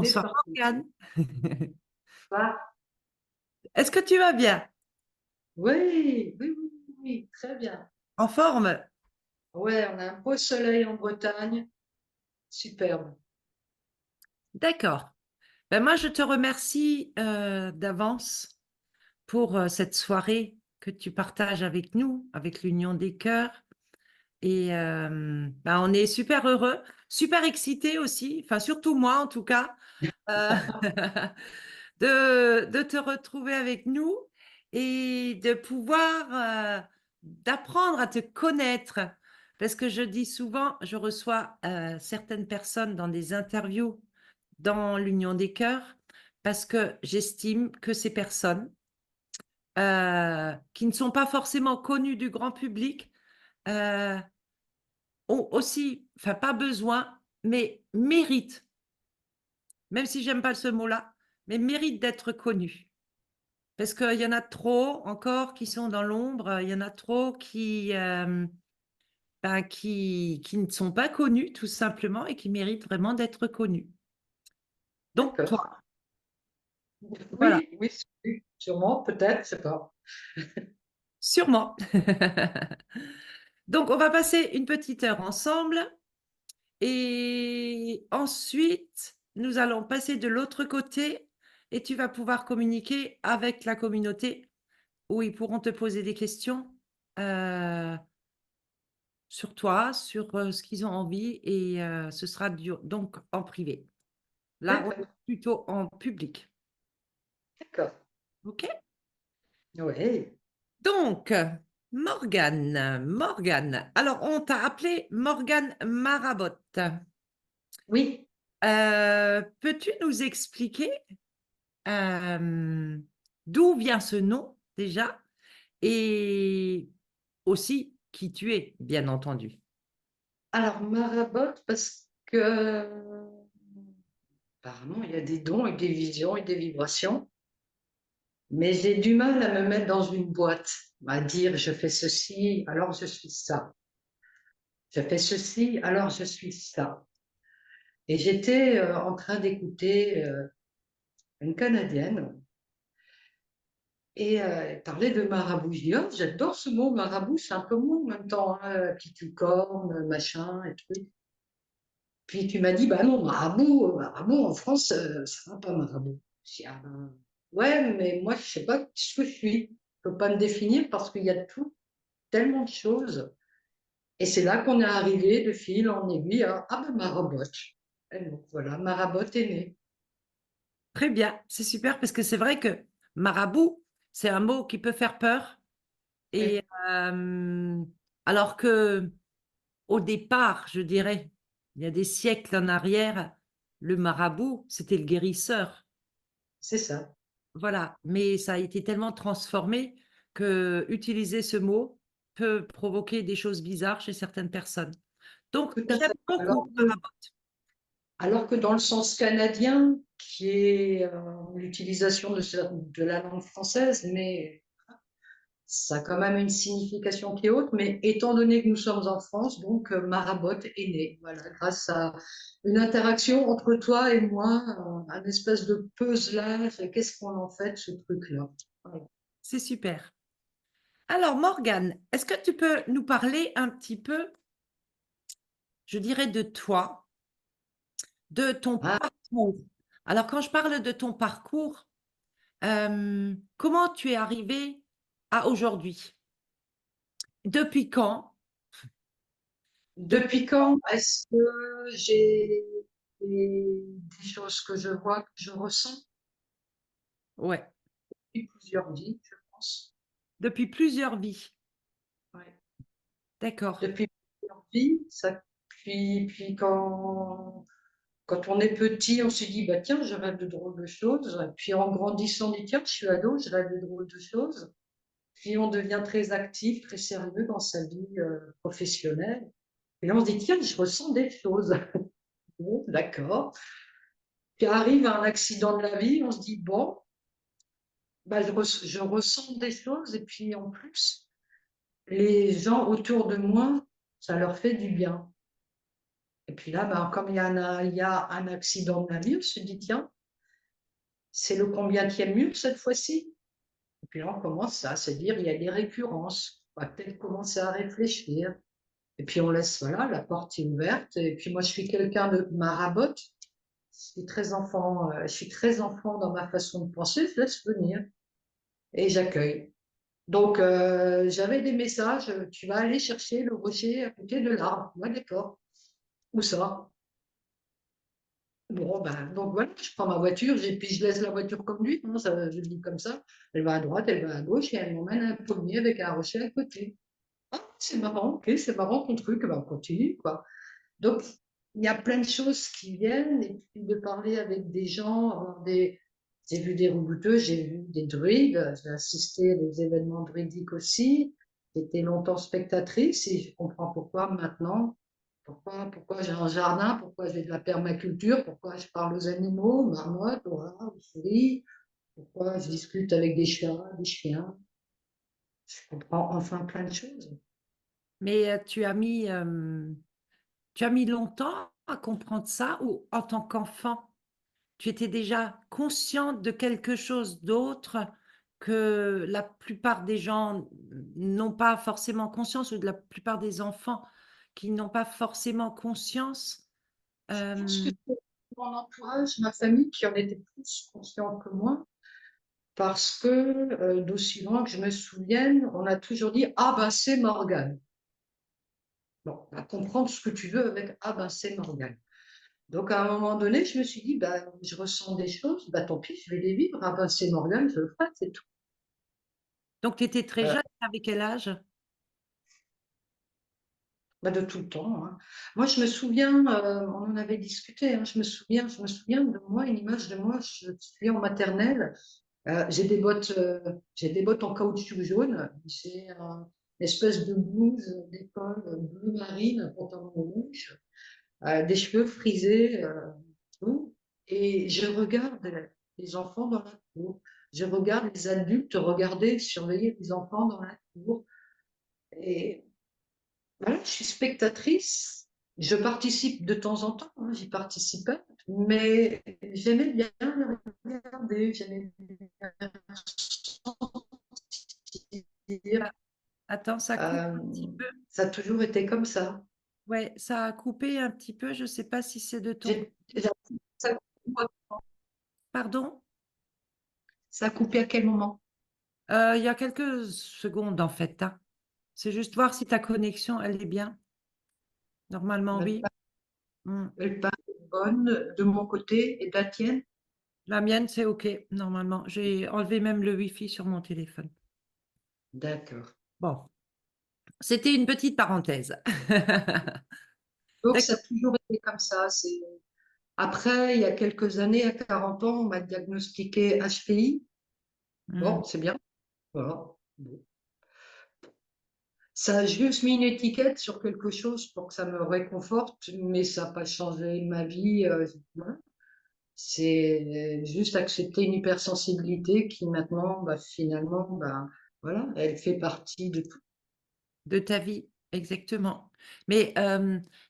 C'est Bonsoir parti. Morgane. Ah, Est-ce que tu vas bien? oui, oui, oui, oui, très bien. En forme? Ouais, on a un beau soleil en Bretagne, superbe. D'accord. Ben moi, je te remercie d'avance pour cette soirée que tu partages avec nous, avec l'Union des Cœurs. Et ben, on est super heureux, super excités aussi, enfin surtout moi en tout cas, euh, de te retrouver avec nous et de pouvoir d'apprendre à te connaître. Parce que je dis souvent, je reçois certaines personnes dans des interviews dans l'Union des Cœurs parce que j'estime que ces personnes qui ne sont pas forcément connues du grand public euh, ont aussi, enfin pas besoin, mais méritent, même si j'aime pas ce mot-là, mais méritent d'être connues. Parce qu'il y en a trop encore qui sont dans l'ombre, il y en a trop qui ne sont pas connus tout simplement et qui méritent vraiment d'être connus. Donc D'accord. toi, voilà, Oui, oui, oui, sûrement, peut-être, je sais pas. sûrement. Donc on va passer une petite heure ensemble et ensuite nous allons passer de l'autre côté et tu vas pouvoir communiquer avec la communauté où ils pourront te poser des questions. euh, sur toi, sur ce qu'ils ont envie et ce sera donc en privé. Là, on est D'accord, plutôt en public. d'accord. OK? Oui, Donc, Morgane. Alors, on t'a appelé Morgane Marabotte. oui. Peux-tu nous expliquer euh, d'où vient ce nom déjà et aussi qui tu es, bien entendu. Alors, Marabotte, parce que apparemment, il y a des dons et des visions et des vibrations, mais j'ai du mal à me mettre dans une boîte, à dire je fais ceci, alors je suis ça. Je fais ceci, alors je suis ça. Et j'étais en train d'écouter une Canadienne et elle parlait de marabout. Je dis, oh, j'adore ce mot marabout, c'est un peu mou en même temps, hein, petite licorne, machin et tout. Puis tu m'as dit, bah non, marabout en France, ça va pas marabout. Je dis, ah ben, ouais, mais moi je sais pas ce que je suis. Je peux pas me définir parce qu'il y a tout, tellement de choses. Et c'est là qu'on est arrivé de fil en aiguille à, ah ben marabotte. Et donc voilà, marabotte est née. Très bien, c'est super parce que c'est vrai que marabout, c'est un mot qui peut faire peur. Et Oui, alors que au départ, je dirais, il y a des siècles en arrière, le marabout, c'était le guérisseur. c'est ça. Voilà, mais ça a été tellement transformé que utiliser ce mot peut provoquer des choses bizarres chez certaines personnes. Donc, Tout à j'aime fait. beaucoup marabout. Alors que dans le sens canadien, qui est l'utilisation de la langue française, mais ça a quand même une signification qui est haute. Mais étant donné que nous sommes en France, donc Marabotte est né. Voilà, grâce à une interaction entre toi et moi, un espèce de puzzlage. Qu'est-ce qu'on en fait de ce truc-là? Voilà. C'est super. Alors, Morgane, est-ce que tu peux nous parler un petit peu, je dirais, de toi, de ton Ah, parcours? Alors, quand je parle de ton parcours, comment tu es arrivé à aujourd'hui? Depuis quand? Depuis... depuis quand est-ce que j'ai des choses que je vois, que je ressens Ouais, depuis plusieurs vies, je pense. depuis plusieurs vies. Ouais. D'accord. Depuis plusieurs vies, ça, puis quand on est petit, on se dit, bah tiens, je rêve de drôles de choses. Puis en grandissant, on dit, tiens, je suis ado, je rêve de drôles de choses. Puis on devient très actif, très sérieux dans sa vie professionnelle. Et là, on se dit, tiens, je ressens des choses. Bon, d'accord. Puis arrive un accident de la vie, on se dit, bon, bah, je ressens des choses. Et puis en plus, les gens autour de moi, ça leur fait du bien. Et puis là, ben, comme il y a un accident de navire, je me suis dit, tiens, c'est le combienième mur cette fois-ci? Et puis là, on commence à se dire, il y a des récurrences. On va peut-être commencer à réfléchir. Et puis on laisse, voilà, la porte est ouverte. Et puis moi, je suis quelqu'un de marabotte. Je suis très enfant dans ma façon de penser. Je laisse venir et j'accueille. Donc, j'avais des messages. Tu vas aller chercher le rocher à côté de l'arbre. Ouais, d'accord. Où ça? Bon, ben, donc voilà, je prends ma voiture, puis je laisse la voiture comme lui, hein, ça, je le dis comme ça. Elle va à droite, elle va à gauche et elle m'emmène à un pommier avec un rocher à côté. Ah, c'est marrant, ok, c'est marrant ton truc, ben, on continue, quoi. Donc, il y a plein de choses qui viennent, et puis de parler avec des gens, j'ai vu des routeux, j'ai vu des druides, j'ai assisté à des événements druidiques aussi. J'étais longtemps spectatrice et je comprends pourquoi maintenant, pourquoi j'ai un jardin, pourquoi j'ai de la permaculture, pourquoi je parle aux animaux, marmottes, oies, souris, pourquoi je discute avec des chats, des chiens. Je comprends enfin plein de choses. Mais tu as mis longtemps à comprendre ça ou en tant qu'enfant, tu étais déjà consciente de quelque chose d'autre que la plupart des gens n'ont pas forcément conscience ou de la plupart des enfants qui n'ont pas forcément conscience? Je pense que Euh, c'est mon entourage, ma famille qui en était plus conscient que moi, parce que d'aussi loin que je me souvienne, on a toujours dit ah ben c'est Morgane. Bon, à comprendre ce que tu veux avec ah ben c'est Morgane. Donc à un moment donné, je me suis dit ben je ressens des choses, ben tant pis, je vais les vivre. Ah ben c'est Morgane, je le ferai, c'est tout. donc tu étais très Euh, jeune, avec quel âge? ben, de tout le temps, hein. Moi, je me souviens, on en avait discuté, hein, je me souviens de moi, une image de moi, je suis en maternelle. J'ai des bottes en caoutchouc jaune. J'ai une espèce de blouse d'école bleu marine, un pantalon rouge, des cheveux frisés, tout. Et je regarde les enfants dans la cour. Je regarde les adultes regarder, surveiller les enfants dans la cour. Et voilà, je suis spectatrice. Je participe de temps en temps, hein, j'y participais, mais j'aimais bien le regarder, j'aimais bien Ah, attends, ça coupe Euh, un petit peu. ça a toujours été comme ça. Ouais, ça a coupé un petit peu. Je ne sais pas si c'est de ton côté. J'ai- ça, Pardon? ça a coupé à quel moment? Il y a quelques secondes en fait, hein. C'est juste voir si ta connexion, elle est bien. Normalement, Elle oui. Mm. part bonne de mon côté et de la tienne? La mienne, c'est OK, normalement. J'ai enlevé même le Wi-Fi sur mon téléphone. D'accord. Bon, c'était une petite parenthèse. Donc, ça a D'accord. toujours été comme ça. Après, il y a quelques années, à 40 ans, on m'a diagnostiqué HPI. Mm. Bon, c'est bien. Voilà. Bon. Ça a juste mis une étiquette sur quelque chose pour que ça me réconforte, mais ça n'a pas changé ma vie. Voilà. C'est juste accepter une hypersensibilité qui maintenant, bah, finalement, bah, voilà, elle fait partie de tout. De ta vie, exactement. Mais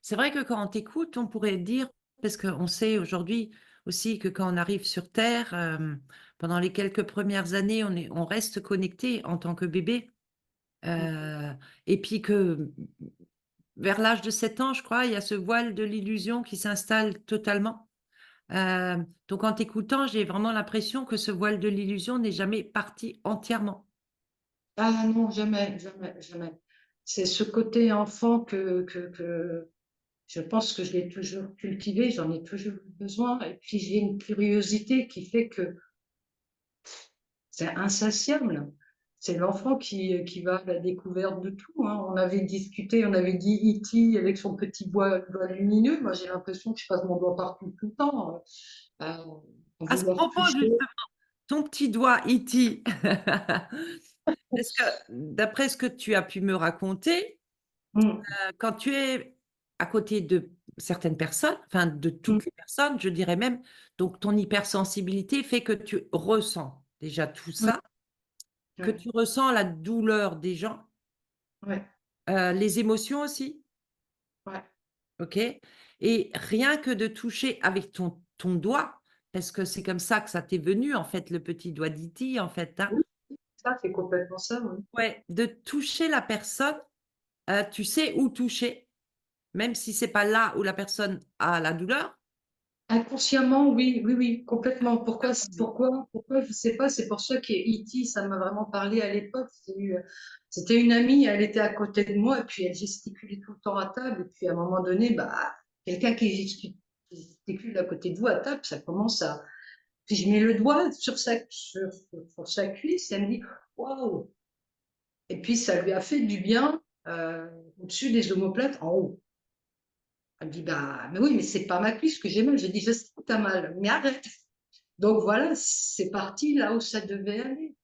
c'est vrai que quand on t'écoute, on pourrait dire, parce qu'on sait aujourd'hui aussi que quand on arrive sur Terre, pendant les quelques premières années, on reste connecté en tant que bébé. Euh, et puis que vers l'âge de 7 ans, je crois, il y a ce voile de l'illusion qui s'installe totalement. Donc en t'écoutant, j'ai vraiment l'impression que ce voile de l'illusion n'est jamais parti entièrement. Ah non, jamais, jamais, jamais. C'est ce côté enfant que je pense que je l'ai toujours cultivé, j'en ai toujours eu besoin. Et puis j'ai une curiosité qui fait que c'est insatiable. C'est l'enfant qui va à la découverte de tout, hein. On avait discuté, on avait dit E.T. avec son petit doigt lumineux. Moi, j'ai l'impression que je passe mon doigt partout tout le temps, à À ce vouloir propos, toucher. justement, ton petit doigt, E.T., est-ce que, d'après ce que tu as pu me raconter, Mm, quand tu es à côté de certaines personnes, enfin de mm, toutes les personnes, je dirais même, donc ton hypersensibilité fait que tu ressens déjà tout ouais, ça, que ouais, tu ressens la douleur des gens, ouais, les émotions aussi, ouais. ok? Et rien que de toucher avec ton doigt, parce que c'est comme ça que ça t'est venu, en fait, le petit doigt d'Iti, en fait, hein. Oui, ça, c'est complètement ça, oui. Ouais, de toucher la personne, tu sais où toucher, même si c'est pas là où la personne a la douleur. Inconsciemment, oui, oui, oui, complètement. Ah oui. Pourquoi, je sais pas. C'est pour ça que E.T., ça m'a vraiment parlé à l'époque. C'était une amie, elle était à côté de moi, et puis elle gesticulait tout le temps à table. Et puis à un moment donné, bah, quelqu'un qui gesticule à côté de vous à table, ça commence à. Puis je mets le doigt sur sa cuisse, et elle me dit, waouh! Et puis ça lui a fait du bien au-dessus des omoplates, en haut. Elle me dit, bah, mais oui, mais c'est pas ma cuisse que j'ai mal. J'ai dit, je sais que t'as mal, mais arrête. Donc voilà, c'est parti là où ça devait aller.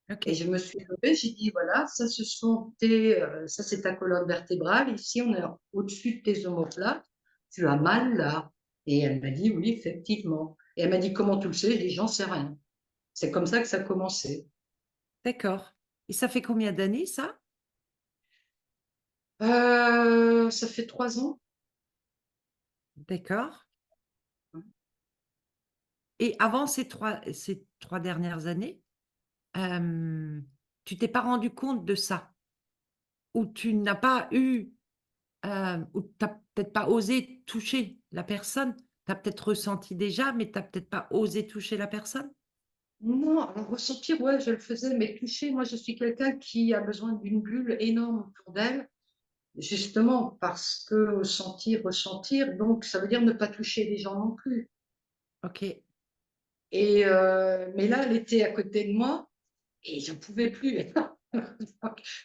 Et OK, je me suis levée, j'ai dit, voilà, ça c'est ta colonne vertébrale. Ici, on est au-dessus de tes omoplates. Tu as mal là. Et elle m'a dit, oui, effectivement. Et elle m'a dit, comment tu le sais? J'ai dit, j'en sais rien. C'est comme ça que ça a commencé. d'accord. Et ça fait combien d'années ça? Ça fait 3 ans. D'accord. Et avant ces trois dernières années, tu t'es pas rendu compte de ça? Ou tu n'as pas eu, ou tu as peut-être pas osé toucher la personne? Tu as peut-être ressenti déjà, mais tu as peut-être pas osé toucher la personne? Non, alors ressentir, ouais, je le faisais, mais toucher, moi, je suis quelqu'un qui a besoin d'une bulle énorme autour d'elle. Justement, parce que sentir, ressentir, donc ça veut dire ne pas toucher les gens non plus. OK, Mais là, elle était à côté de moi et j'en pouvais plus.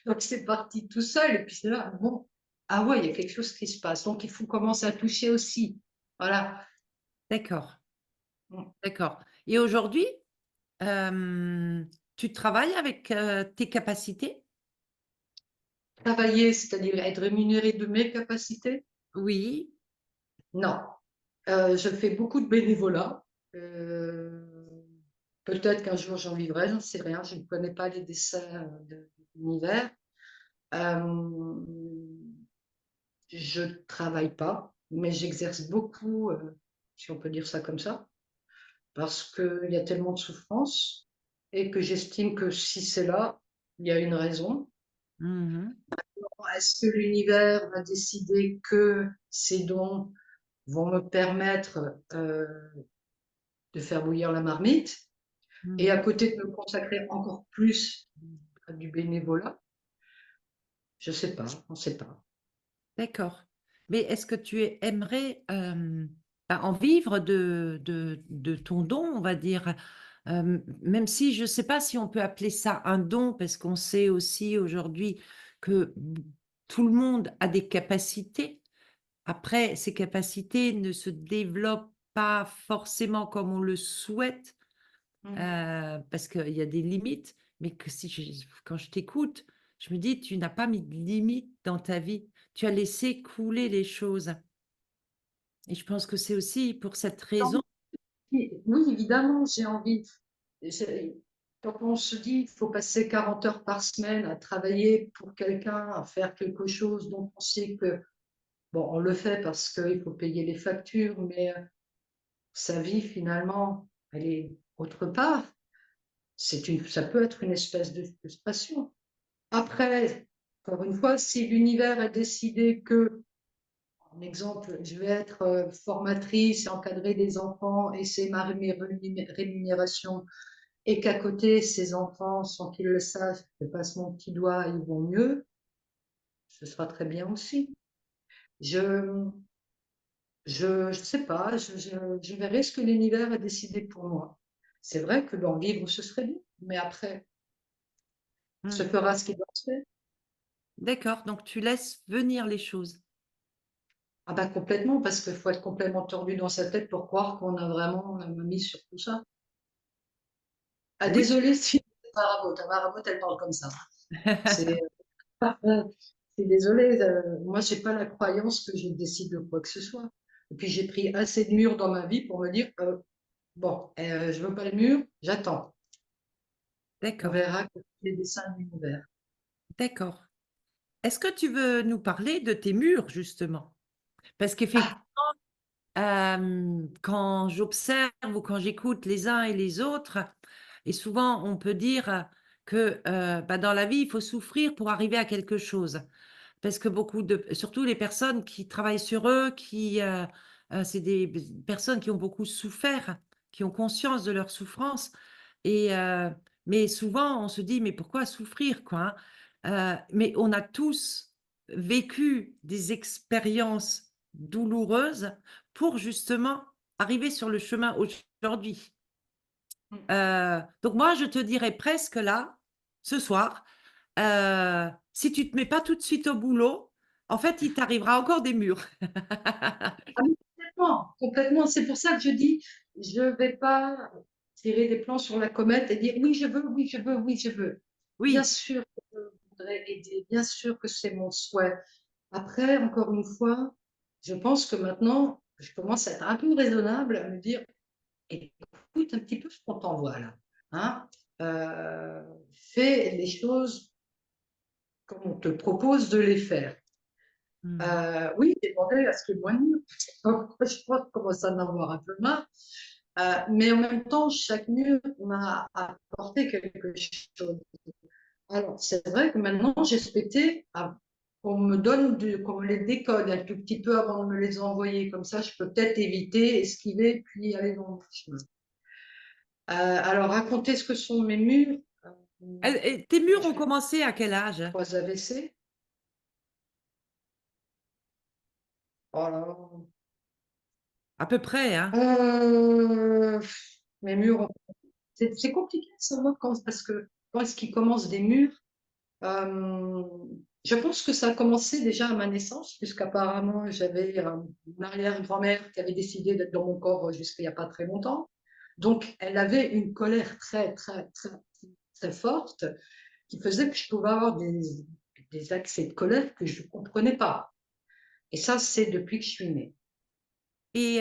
Donc c'est parti tout seul. Et puis c'est là, bon, ah ouais, il y a quelque chose qui se passe. Donc il faut commencer à toucher aussi. Voilà. d'accord, Mm. d'accord. Et aujourd'hui, tu travailles avec, tes capacités? Travailler, c'est-à-dire être rémunéré de mes capacités? Oui. Non. Je fais beaucoup de bénévolat. Euh, Peut-être qu'un jour j'en vivrai, j'en sais rien. Je ne connais pas les dessins de l'univers. Euh, je ne travaille pas, mais j'exerce beaucoup, si on peut dire ça comme ça, parce qu'il y a tellement de souffrance et que j'estime que si c'est là, il y a une raison. Mmh. Est-ce que l'univers va décider que ces dons vont me permettre de faire bouillir la marmite et Mmh. à côté de me consacrer encore plus à du bénévolat? Je ne sais pas, on ne sait pas. D'accord. Mais est-ce que tu aimerais, bah, en vivre de ton don, on va dire? Même si je ne sais pas si on peut appeler ça un don, parce qu'on sait aussi aujourd'hui que tout le monde a des capacités. Après, ces capacités ne se développent pas forcément comme on le souhaite. Mm. Parce qu'il y a des limites, mais que si quand je t'écoute, je me dis: «Tu n'as pas mis de limite dans ta vie. Tu as laissé couler les choses» et je pense que c'est aussi pour cette raison. Oui, évidemment, j'ai envie. j'ai- Quand on se dit qu'il faut passer 40 heures par semaine à travailler pour quelqu'un, à faire quelque chose dont on sait que, bon, on le fait parce qu'il faut payer les factures, mais sa vie, finalement, elle est autre part. Ça peut être une espèce de frustration. Après, encore une fois, si l'univers a décidé que, en exemple, je vais être formatrice et encadrer des enfants et c'est ma rémunération, et qu'à côté, ces enfants, sans qu'ils le sachent, je passe mon petit doigt, ils vont mieux, ce sera très bien aussi. Je je sais pas, je verrai ce que l'univers a décidé pour moi. C'est vrai que d'en vivre, ce serait bien, mais après, se Mmh. fera ce qui doit se faire. D'accord, donc tu laisses venir les choses. Ah bah complètement, parce qu'il faut être complètement tordu dans sa tête pour croire qu'on a vraiment la main mise sur tout ça. Ah Oui. désolée si ta marabout, elle parle comme ça. C'est je suis désolée, moi j'ai pas la croyance que je décide de quoi que ce soit. Et puis j'ai pris assez de murs dans ma vie pour me dire, bon, je veux pas le mur, j'attends. On D'accord, verra que les dessins de l'univers. d'accord. Est-ce que tu veux nous parler de tes murs justement? Parce qu'effectivement, Ah! quand j'observe ou quand j'écoute les uns et les autres, et souvent on peut dire que, bah, dans la vie, il faut souffrir pour arriver à quelque chose. Parce que beaucoup de surtout les personnes qui travaillent sur eux, c'est des personnes qui ont beaucoup souffert, qui ont conscience de leur souffrance et mais souvent on se dit: «Mais pourquoi souffrir?» quoi, hein? Mais on a tous vécu des expériences douloureuses pour justement arriver sur le chemin aujourd'hui. Donc moi je te dirais presque là, ce soir, si tu te mets pas tout de suite au boulot, en fait, il t'arrivera encore des murs. Ah oui, complètement, complètement. C'est pour ça que je dis, je vais pas tirer des plans sur la comète et dire: «Oui, je veux, oui, je veux, oui, je veux». Bien Oui, sûr que je voudrais aider, bien sûr que c'est mon souhait. Après, encore une fois, je pense que maintenant, je commence à être un peu raisonnable, à me dire: «Écoute un petit peu ce qu'on t'envoie là, hein, fais les choses comme on te propose de les faire». mmh, Oui, demander à ce que moins de murs. Je pense qu'on commence à en avoir un peu marre. Mais en même temps, chaque mur m'a apporté quelque chose. Alors, c'est vrai que maintenant, j'ai souhaité qu'on me donne, qu'on me les décode un tout petit peu avant de me les envoyer. Comme ça, je peux peut-être éviter, esquiver, puis aller dans le chemin. Alors, raconter ce que sont mes murs. et tes murs ont J'ai commencé à quel âge? 3 AVC. Oh là là. À peu près, hein? Euh, mes murs. C'est compliqué de savoir parce que quand est-ce qu'ils commencent des murs. Euh, je pense que ça a commencé déjà à ma naissance, puisqu'apparemment j'avais une arrière-grand-mère qui avait décidé d'être dans mon corps jusqu'à il n'y a pas très longtemps. Donc elle avait une colère très, très, très, très forte qui faisait que je pouvais avoir des accès de colère que je ne comprenais pas. Et ça, c'est depuis que je suis née. Et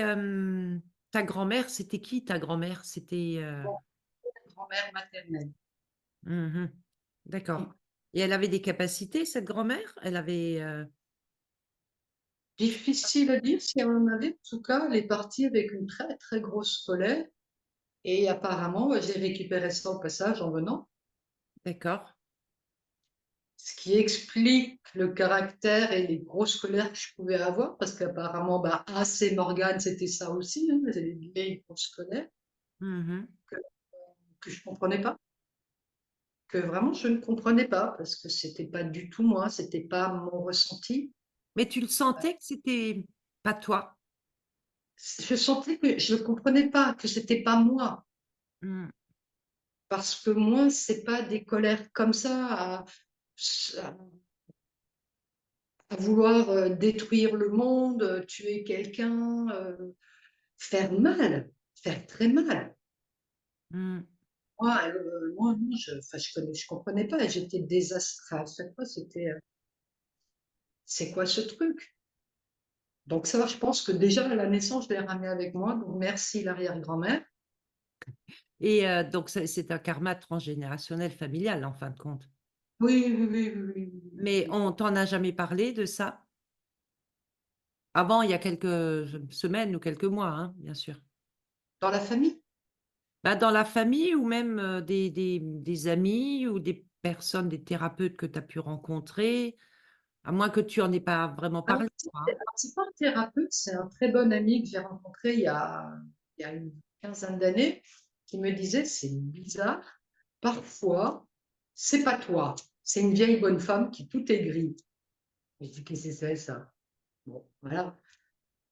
ta grand-mère, c'était qui ta grand-mère? C'était, Bon, grand-mère maternelle. mmh d'accord, et elle avait des capacités cette grand-mère? Elle avait, Difficile à dire si elle en avait. En tout cas, elle est partie avec une très, très grosse colère. Et apparemment, j'ai récupéré ça au passage en venant, d'accord. ce qui explique le caractère et les grosses colères que je pouvais avoir, parce qu'apparemment, bah, AC Morgane, c'était ça aussi, hein, les vieilles grosses colères Mmh. que, que je comprenais pas, que vraiment je ne comprenais pas, parce que c'était pas du tout moi, c'était pas mon ressenti. Mais tu le sentais que c'était pas toi? Je sentais que je ne comprenais pas, que c'était pas moi, Mmh. parce que moi, c'est pas des colères comme ça à vouloir détruire le monde, tuer quelqu'un, faire mal, faire très mal. Mmh. Moi non, enfin, je comprenais pas, j'étais désastrée à chaque fois, c'était, «C'est quoi ce truc?» Donc ça, je pense que déjà à la naissance, je l'ai ramené avec moi, donc merci l'arrière-grand-mère. Et donc c'est un karma transgénérationnel familial en fin de compte? Oui, oui, oui, oui, oui, oui, oui, Mais oui. on t'en a jamais parlé de ça? Avant, il y a quelques semaines ou quelques mois, hein, bien sûr. Dans la famille? Bah, dans la famille ou même, des amis ou des personnes, des thérapeutes que tu as pu rencontrer, à moins que tu en aies pas vraiment Alors parlé, quoi, hein? c'est pas un thérapeute, c'est un très bon ami que j'ai rencontré il y a une quinzaine d'années, qui me disait: «C'est bizarre, parfois, c'est pas toi, c'est une vieille bonne femme qui tout aigrit». Je dis: «Qu'est-ce que c'est ça?» Bon, voilà.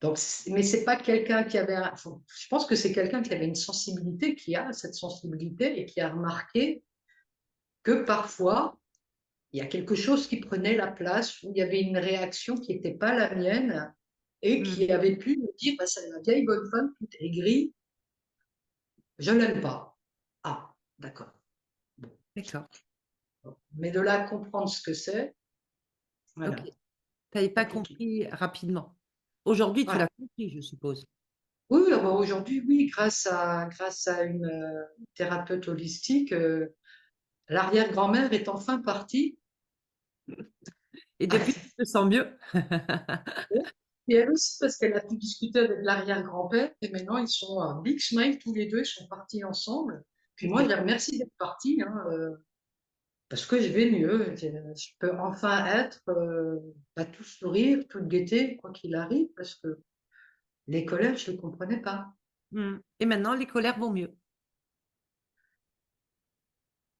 Donc mais c'est pas quelqu'un qui avait enfin, je pense que c'est quelqu'un qui avait une sensibilité, qui a cette sensibilité et qui a remarqué que parfois, il y a quelque chose qui prenait la place, où il y avait une réaction qui n'était pas la mienne et qui Mmh. avait pu me dire: «Bah, c'est la vieille bonne femme toute aigrie, je l'aime pas». Ah, d'accord. Bon, D'accord, bon. Mais de là à comprendre ce que c'est, OK. voilà, Tu avais pas compliqué. compris rapidement. Aujourd'hui, tu l'as Voilà. compris, je suppose? Oui, oui, ah bah, aujourd'hui, oui, grâce à une, thérapeute holistique, l'arrière-grand-mère est enfin partie. Et depuis, tu te sens mieux? Et elle aussi, parce qu'elle a pu discuter avec l'arrière-grand-père, et maintenant ils sont big smile tous les deux, ils sont partis ensemble. Puis moi, je Ok. les remercie d'être partis, hein, parce que je vais mieux. Je peux enfin être pas tout sourire, toute gaieté, quoi qu'il arrive, parce que les colères, je ne les comprenais pas. Et maintenant, les colères vont mieux.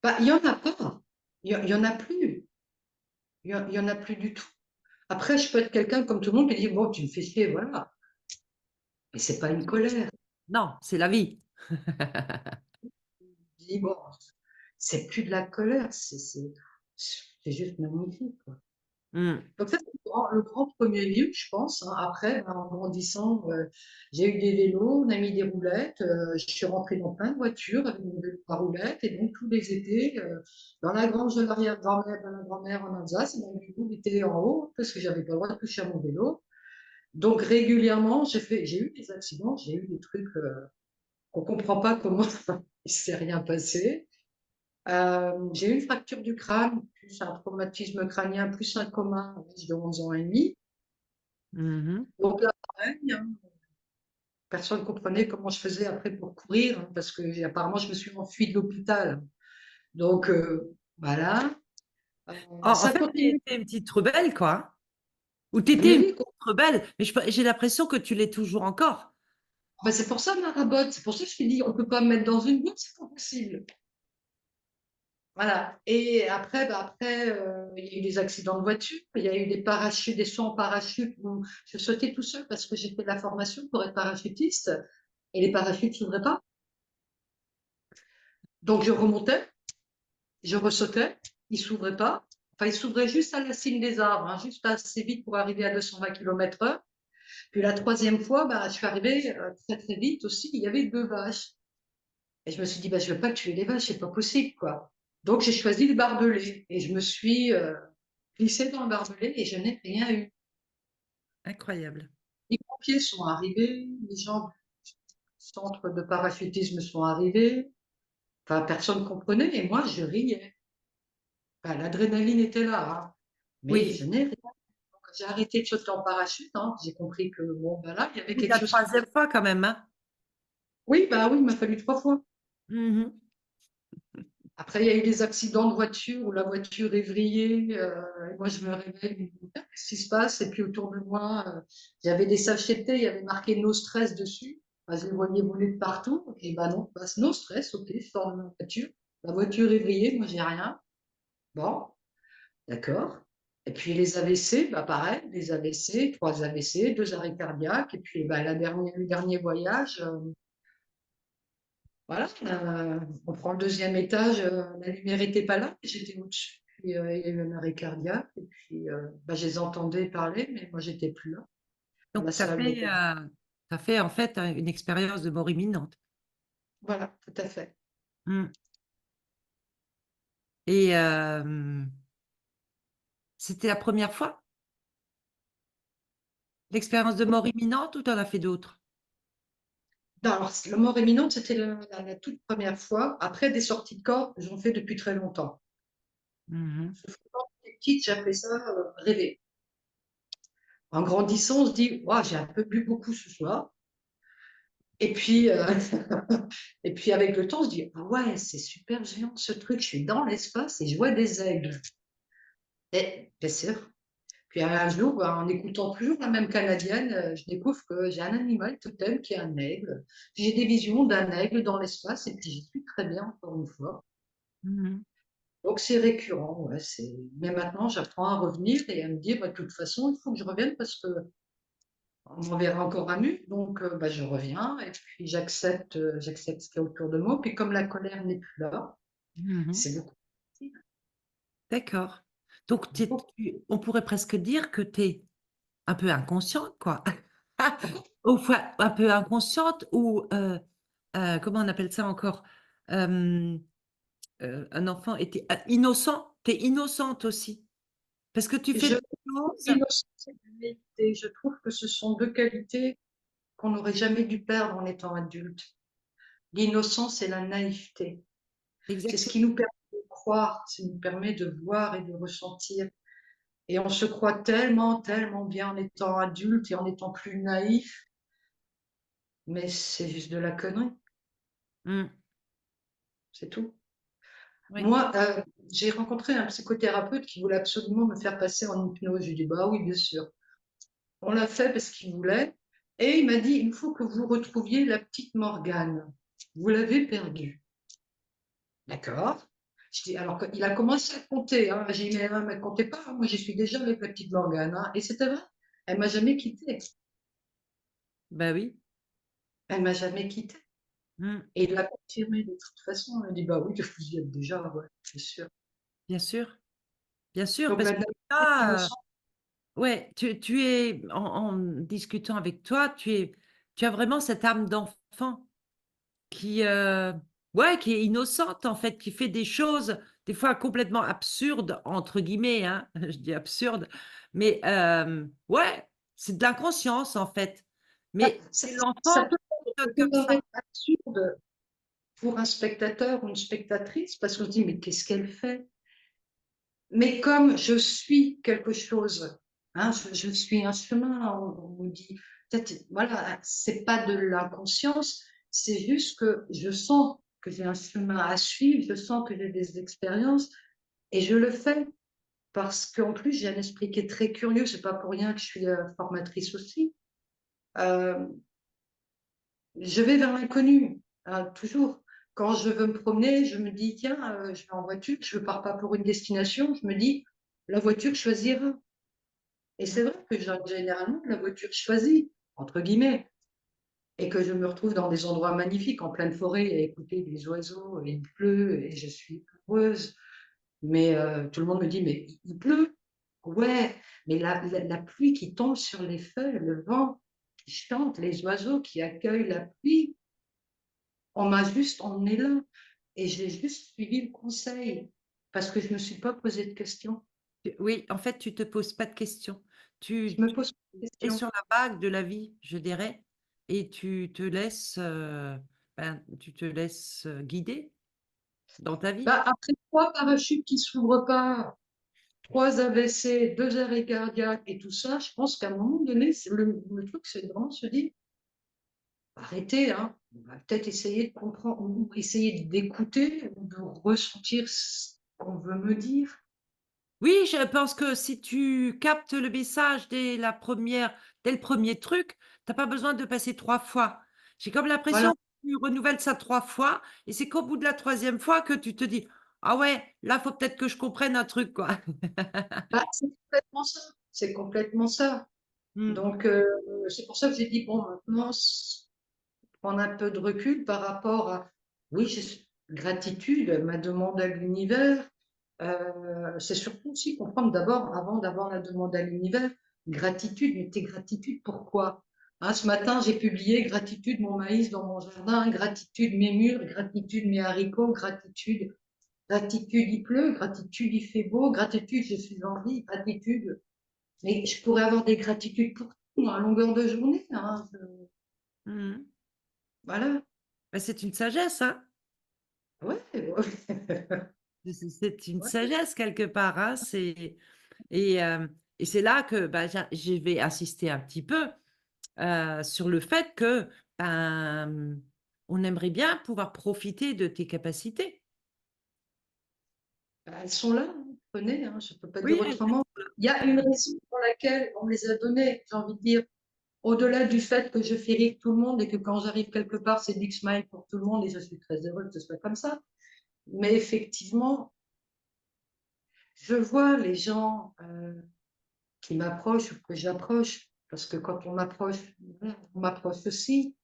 Bah, il n'y en a pas. Il y en a plus. Il y en a plus du tout. Après, je peux être quelqu'un comme tout le monde qui dit, bon, tu me fais chier, voilà. Mais c'est pas une colère. Non, c'est la vie. Je dis, bon, c'est plus de la colère, c'est juste magnifique, quoi. Mm. Donc ça, c'est le grand premier livre, je pense, hein. Après, ben, en grandissant, j'ai eu des vélos, on a mis des roulettes, je suis rentrée dans plein de voitures avec mon vélo à roulettes, et donc tous les étés, dans la grange de l'arrière-grand-mère, de la grand-mère en Alsace, mon vélo était en haut, parce que j'avais pas le droit de toucher à mon vélo. Donc régulièrement, j'ai eu des accidents, j'ai eu des trucs qu'on comprend pas comment il s'est rien passé. J'ai eu une fracture du crâne, plus un traumatisme crânien, plus un coma à l'âge de 11 ans et demi. Mhm. Donc là, pareil, hein, personne ne comprenait comment je faisais après pour courir, hein, parce que apparemment je me suis enfuie de l'hôpital. Donc voilà. En Ça fait, tu continue. étais une petite rebelle, quoi. Ou tu étais Oui, une oui. petite rebelle, mais j'ai l'impression que tu l'es toujours encore. Ben, c'est pour ça, ma rabote. C'est pour ça que je te dis, on ne peut pas me mettre dans une boîte, c'est pas possible. Voilà. Et après, il y a eu des accidents de voiture, il y a eu des parachutes, des sauts en parachute où je sautais tout seul parce que j'ai fait la formation pour être parachutiste et les parachutes ne s'ouvraient pas. Donc je remontais, je ressautais, ils ne s'ouvraient pas. Enfin, ils s'ouvraient juste à la cime des arbres, hein, juste assez vite pour arriver à 220 km/h. Puis la troisième fois, je suis arrivée très très vite aussi, il y avait 2 vaches. Et je me suis dit, je ne veux pas tuer les vaches, c'est pas possible, quoi. Donc j'ai choisi le barbelé et je me suis glissée dans le barbelé et je n'ai rien eu. Incroyable. Les pompiers sont arrivés, les gens du centre de parachutisme sont arrivés. Enfin, personne ne comprenait et moi, je riais. Enfin, l'adrénaline était là, hein. Mais Oui. je n'ai rien. Donc, j'ai arrêté de sauter en parachute, hein. J'ai compris que, bon, là, il y avait C'est quelque la chose qui... troisième fois quand même, hein. Oui, oui, il m'a fallu 3 fois. Mhm. Après, il y a eu des accidents de voiture où la voiture est vrillée. Et moi, je me réveille, je me dis, qu'est-ce qui se passe? Et puis autour de moi, il y avait des sachets de thé, il y avait marqué No Stress dessus. Je les voyais voler de partout. Et non, no stress, ok, je sors de ma voiture. La voiture est vrillée, moi, j'ai rien. Bon, d'accord. Et puis les AVC, pareil, des AVC, 3 AVC, 2 arrêts cardiaques. Et puis le dernier voyage, voilà, on prend le deuxième étage, la lumière n'était pas là, j'étais au-dessus. Puis il y a eu un arrêt cardiaque, et puis je les entendais parler, mais moi j'étais plus là, dans la Donc, salle de... t'as fait en fait une expérience de mort imminente. Voilà, tout à fait. Mm. Et c'était la première fois, l'expérience de mort imminente, ou t'en as fait d'autres? Non, alors, la mort imminente, c'était la toute première fois. Après, des sorties de corps, j'en fais depuis très longtemps. Mhm. Sauf que quand j'étais petite, j'appelais ça rêver. En grandissant, on se dit, ouah, j'ai un peu bu beaucoup ce soir. Et puis, et puis avec le temps, on se dit, ah ouais, c'est super géant ce truc, je suis dans l'espace et je vois des aigles. Et bien sûr. Puis un jour, en écoutant toujours la même canadienne, je découvre que j'ai un animal totem qui est un aigle. J'ai des visions d'un aigle dans l'espace et puis j'y suis très bien encore une fois. Mhm. Donc c'est récurrent, ouais, mais maintenant j'apprends à revenir et à me dire, de toute façon, il faut que je revienne parce que on m'en verra encore un nu, donc je reviens et puis j'accepte ce qu'il y a autour de moi. Puis comme la colère n'est plus là, Mhm. c'est beaucoup. D'accord. Donc, on pourrait presque dire que tu es un peu inconsciente, quoi. Au fois, un peu inconsciente ou, comment on appelle ça encore? Euh, un enfant était innocent. Tu es innocente aussi. Parce que tu fais Je, des choses. L'innocence et la naïveté, je trouve que ce sont 2 qualités qu'on n'aurait jamais dû perdre en étant adulte. L'innocence et la naïveté. C'est ce qui Exactement. nous permet de croire, ça nous permet de voir et de ressentir. Et on se croit tellement, tellement bien en étant adulte et en étant plus naïf, mais c'est juste de la connerie, Mm. c'est tout. Oui. Moi, j'ai rencontré un psychothérapeute qui voulait absolument me faire passer en hypnose. Je lui ai dit, bah oui, bien sûr. On l'a fait parce qu'il voulait. Et il m'a dit, il faut que vous retrouviez la petite Morgane. Vous l'avez perdue. D'accord. Je dis, alors il a commencé à compter. Hein. J'ai dit, mais ne comptez pas, moi j'y suis déjà avec la petite Morgane. Hein. Et c'était vrai, elle m'a jamais quittée. Bah oui. Elle m'a jamais quittée. Mm. Et il l'a confirmé de toute façon. Il m'a dit, bah oui, vous y êtes déjà, ouais, c'est sûr. Bien sûr. Bien sûr, Donc parce la que naïveté, là, l'innocence, ouais, tu es, en discutant avec toi, tu as vraiment cette âme d'enfant qui, ouais, qui est innocente en fait, qui fait des choses des fois complètement «absurdes» entre guillemets, hein, je dis absurdes, mais ouais, c'est de l'inconscience en fait. bah, Mais ça, c'est ça l'enfant peut qui fonctionne comme ça. paraître absurde pour un spectateur ou une spectatrice parce qu'on se dit, mais qu'est-ce qu'elle fait? Mais comme je suis quelque chose, hein, je suis un chemin, on me dit, peut-être, voilà, c'est pas de l'inconscience, c'est juste que je sens que j'ai un chemin à suivre, je sens que j'ai des expériences et je le fais parce qu'en plus j'ai un esprit qui est très curieux, c'est pas pour rien que je suis formatrice aussi. Euh, je vais vers l'inconnu, hein, toujours. Quand je veux me promener, je me dis, tiens, je vais en voiture, je ne pars pas pour une destination, je me dis, la voiture choisira. Et Mmh. c'est vrai que généralement, la voiture choisit, entre guillemets, et que je me retrouve dans des endroits magnifiques, en pleine forêt, à écouter des oiseaux, et il pleut, et je suis heureuse. Mais tout le monde me dit, mais il pleut. Ouais, mais la pluie qui tombe sur les feuilles, le vent qui chante, les oiseaux qui accueillent la pluie, on m'a juste emmené là. Et j'ai juste suivi le conseil, parce que je ne me suis pas posé de questions. Oui, en fait, tu te poses pas de questions. Je Tu me pose pas de es questions. sur la vague de la vie, je dirais, et tu te laisses, ben, tu te laisses, guider dans ta vie. Bah, après 3 parachutes qui ne s'ouvrent pas, 3 AVC, 2 arrêts cardiaques et tout ça, je pense qu'à un moment donné, le truc, c'est vraiment se dire, arrêtez, hein, on va peut-être essayer de comprendre, ou essayer d'écouter, ou de ressentir ce qu'on veut me dire. Oui, je pense que si tu captes le message dès le premier truc, tu as pas besoin de passer 3 fois. J'ai comme Voilà. l'impression que tu renouvelles ça 3 fois et c'est qu'au bout de la troisième fois que tu te dis: «Ah ouais, là, faut peut-être que je comprenne un truc, quoi». Bah, c'est complètement ça. C'est complètement ça. Mmh. Donc, c'est pour ça que j'ai dit, bon, maintenant, prendre un peu de recul par rapport à, oui, gratitude, ma demande à l'univers. C'est surtout aussi comprendre d'abord, avant d'avoir la demande à l'univers, gratitude, mais tes gratitudes, pourquoi? Hein, ce matin, j'ai publié gratitude, mon maïs dans mon jardin, gratitude, mes murs, gratitude, mes haricots, gratitude, gratitude, il pleut, gratitude, il fait beau, gratitude, je suis en vie, gratitude. Mais je pourrais avoir des gratitudes pour tout, à longueur de journée. Hein, Mmh. voilà. Bah, c'est une sagesse, hein. Ouais, ouais. C'est une Ouais. sagesse quelque part, hein. Et hem et c'est là que, bah, je vais insister un petit peu, sur le fait que, ben, on aimerait bien pouvoir profiter de tes capacités. Bah, elles sont là, hein, prenez, hein, je ne peux pas dire Oui, elles autrement. sont là. Il y a une raison pour laquelle on me les a données, j'ai envie de dire, au-delà du fait que je fais rire tout le monde et que quand j'arrive quelque part, c'est big smile pour tout le monde et je suis très heureuse que ce soit comme ça. Mais effectivement, je vois les gens qui m'approchent ou que j'approche, parce que quand on m'approche, voilà, on m'approche aussi.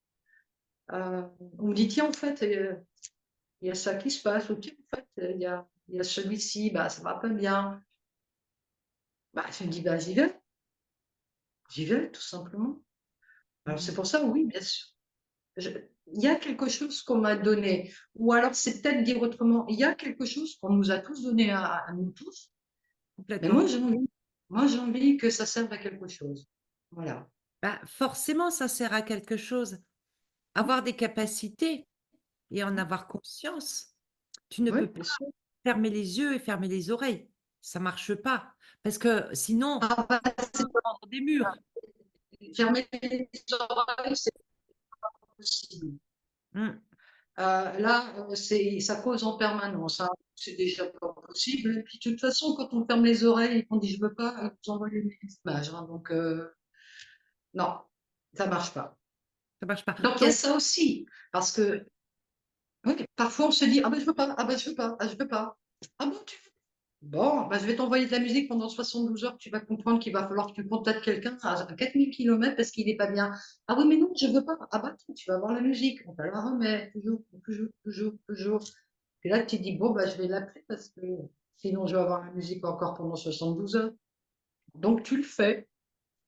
Euh, on me dit, tiens, en fait, il y a ça qui se passe, ou tiens, en fait, il y a celui-ci, bah, ça va pas bien. Bah, je me dis, bah, j'y vais, tout simplement. Alors, Mmh. c'est pour ça, oui, bien sûr. Je- il y a quelque chose qu'on m'a donné, ou alors c'est peut-être dire autrement, il y a quelque chose qu'on nous a tous donné à nous tous, mais Complètement. moi j'ai envie que ça serve à quelque chose. Voilà. Bah, forcément, ça sert à quelque chose. Avoir des capacités et en avoir conscience. Tu ne Oui, peux pas bien sûr. fermer les yeux et fermer les oreilles. ça marche pas. Parce que sinon, Ah bah, on c'est va prendre des murs. fermer les oreilles, c'est pas possible. Mmh, Là, ça cause en permanence, hein. C'est déjà pas possible. Et puis, de toute façon, quand on ferme les oreilles et qu'on dit je veux pas, ils nous envoient les images, hein. Donc, non, ça marche pas. ça marche pas. Donc, il y a Donc ça aussi. Parce que, oui, parfois, on se dit, ah ben, je veux pas, ah ben, je veux pas, ah, je veux pas. Ah bon, tu veux? Bon, bah, je vais t'envoyer de la musique pendant 72 heures. Tu vas comprendre qu'il va falloir que tu contactes quelqu'un à 4000 kilomètres parce qu'il n'est pas bien. Ah oui, mais non, je veux pas. Ah bah, attends, tu vas voir la musique. On va la remettre toujours, toujours, toujours, toujours. Et là, tu te dis, bon, bah, je vais l'appeler parce que sinon, je vais avoir la musique encore pendant 72 heures. Donc, tu le fais.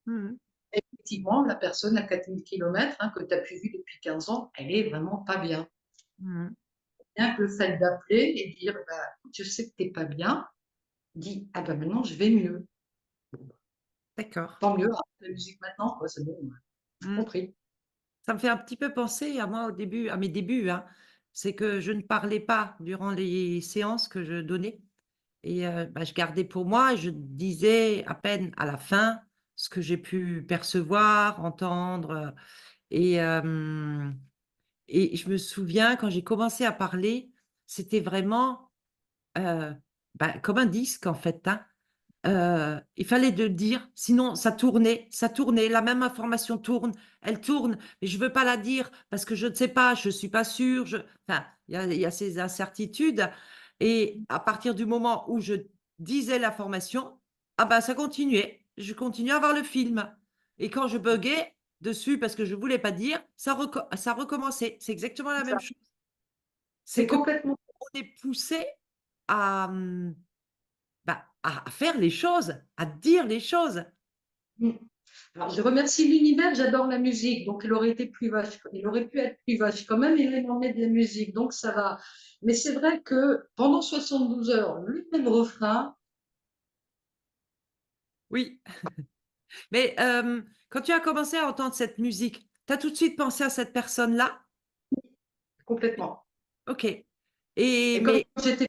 mmh Effectivement, la personne à 4000 kilomètres, hein, que tu as pu vu depuis 15 ans, elle est vraiment pas bien. mh. Rien que le fait d'appeler et de dire, bah, écoute, je sais que tu n'es pas bien, dis, ah bah maintenant, je vais mieux. D'accord. Tant mieux, arrête la musique maintenant, quoi, c'est bon, j'ai Mmh. compris. Ça me fait un petit peu penser à moi au début, à mes débuts, hein. C'est que je ne parlais pas durant les séances que je donnais et bah, je gardais pour moi et je disais à peine à la fin ce que j'ai pu percevoir, entendre, et hem et je me souviens quand j'ai commencé à parler, c'était vraiment, heu, bah, comme un disque en fait, hein. Il fallait de le dire, sinon ça tournait, la même information tourne, elle tourne, mais je veux pas la dire parce que je ne sais pas, je suis pas sûre, enfin, il y a ces incertitudes et à partir du moment où je disais l'information, ah bah, ça continuait. Je continuais à voir le film et quand je buggais dessus parce que je voulais pas dire, ça recommençait. C'est exactement la C'est ça. même chose. C'est C'est qu'on complètement. est poussé à, bah, à faire les choses, à dire les choses. Mmh. Alors, je remercie l'univers, j'adore la musique, donc il aurait été plus vache. Il aurait pu être plus vache quand même, il m'en met de la musique, donc ça va. Mais c'est vrai que pendant 72 heures, le même refrain, Oui, mais quand tu as commencé à entendre cette musique, tu as tout de suite pensé à cette personne-là? complètement. OK, et Et comme mais j'étais,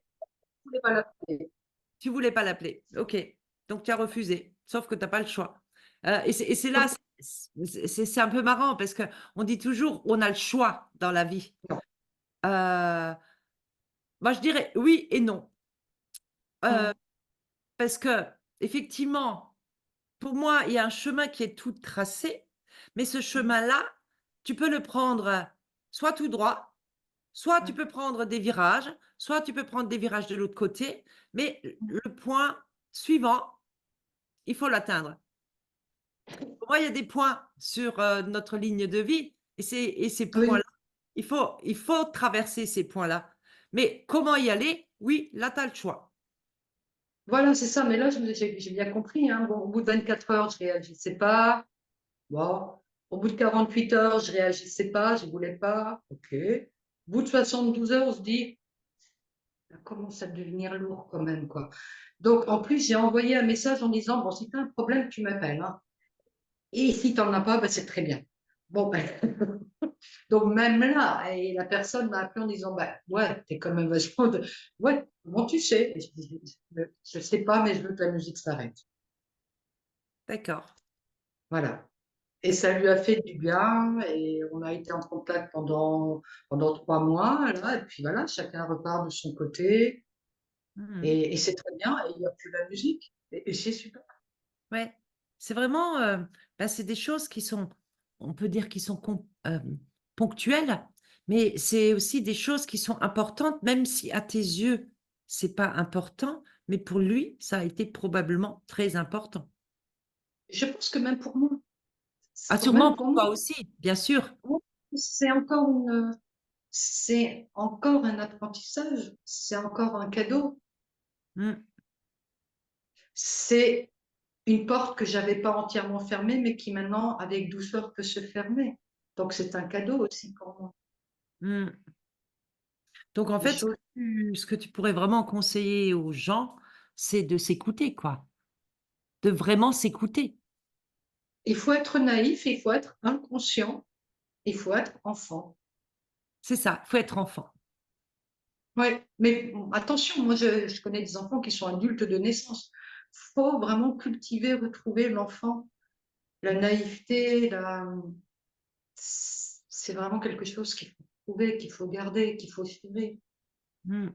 je voulais pas l'appeler. tu voulais pas l'appeler? OK, donc tu as refusé, sauf que tu as pas le choix. Et c'est là, c'est un peu marrant parce qu'on dit toujours: «On a le choix dans la vie». Non. Moi je dirais oui et non, heu, Mmh. parce qu'effectivement, pour moi, il y a un chemin qui est tout tracé, mais ce Mmh. chemin-là, tu peux le prendre soit tout droit, soit tu Ouais. peux prendre des virages, soit tu peux prendre des virages de l'autre côté, mais Mmh. le point suivant, il faut l'atteindre. Pour moi, il y a des points sur, notre ligne de vie et ces Oui, points-là, il faut traverser ces points-là. Mais comment y aller? Oui, là, tu as le choix. voilà, c'est ça. Mais là, j'ai bien compris, hein. Bon, au bout de 24 heures, je réagissais pas. Bon. Au bout de 48 heures, je réagissais pas, je voulais pas. OK. Au bout de 72 heures, on se dit, ça commence à devenir lourd quand même, quoi. Donc, en plus, j'ai envoyé un message en disant, bon, si tu as un problème, tu m'appelles, hein. Et si tu n'en as pas, ben, c'est très bien. Bon, ben, donc même là, et la personne m'a appelé en disant, bah, ouais, t'es quand même vachement de, ouais, comment tu sais? Et je dis, je sais pas, mais je veux que la musique s'arrête. D'accord. Voilà. Et ça lui a fait du bien et on a été en contact pendant 3 mois, là, et puis voilà, chacun repart de son côté Mmh. et c'est très bien et il y a plus la musique et c'est super. Ouais, c'est vraiment, bah, c'est des choses qui sont, on peut dire, qui sont ponctuelles, mais c'est aussi des choses qui sont importantes, même si à tes yeux, c'est pas important, mais pour lui, ça a été probablement très important. Je pense que même pour moi, Ah, même sûrement pour pour moi, toi aussi, bien sûr. c'est encore c'est encore un apprentissage, c'est encore un cadeau. Mmh, C'est une porte que j'avais pas entièrement fermée, mais qui maintenant, avec douceur, peut se fermer. Donc c'est un cadeau aussi pour moi. mmh. Donc en Les fait, ce que choses tu ce que tu pourrais vraiment conseiller aux gens, c'est de s'écouter, quoi, de vraiment s'écouter. il faut être naïf, il faut être inconscient, il faut être enfant. C'est ça, il faut être enfant. Ouais, mais bon, attention, moi je connais des enfants qui sont adultes de naissance. Faut vraiment cultiver, retrouver l'enfant, la naïveté, c'est vraiment quelque chose qu'il faut trouver, qu'il faut garder, qu'il faut suivre. Mm.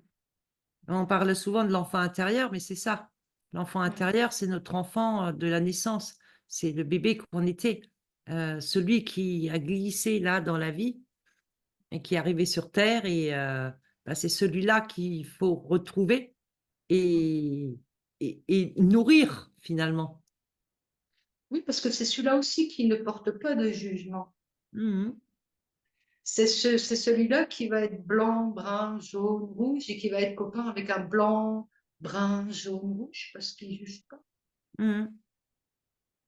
On parle souvent de l'enfant intérieur, mais c'est ça. L'enfant intérieur, c'est notre enfant de la naissance. C'est le bébé qu'on était. Celui qui a glissé là dans la vie et qui est arrivé sur Terre. Et bah, c'est celui-là qu'il faut retrouver et, et nourrir finalement. Oui, parce que c'est celui-là aussi qui ne porte pas de jugement. Mhm. C'est celui-là qui va être blanc, brun, jaune, rouge et qui va être copain avec un blanc, brun, jaune, rouge parce qu'il ne juge pas. Mhm.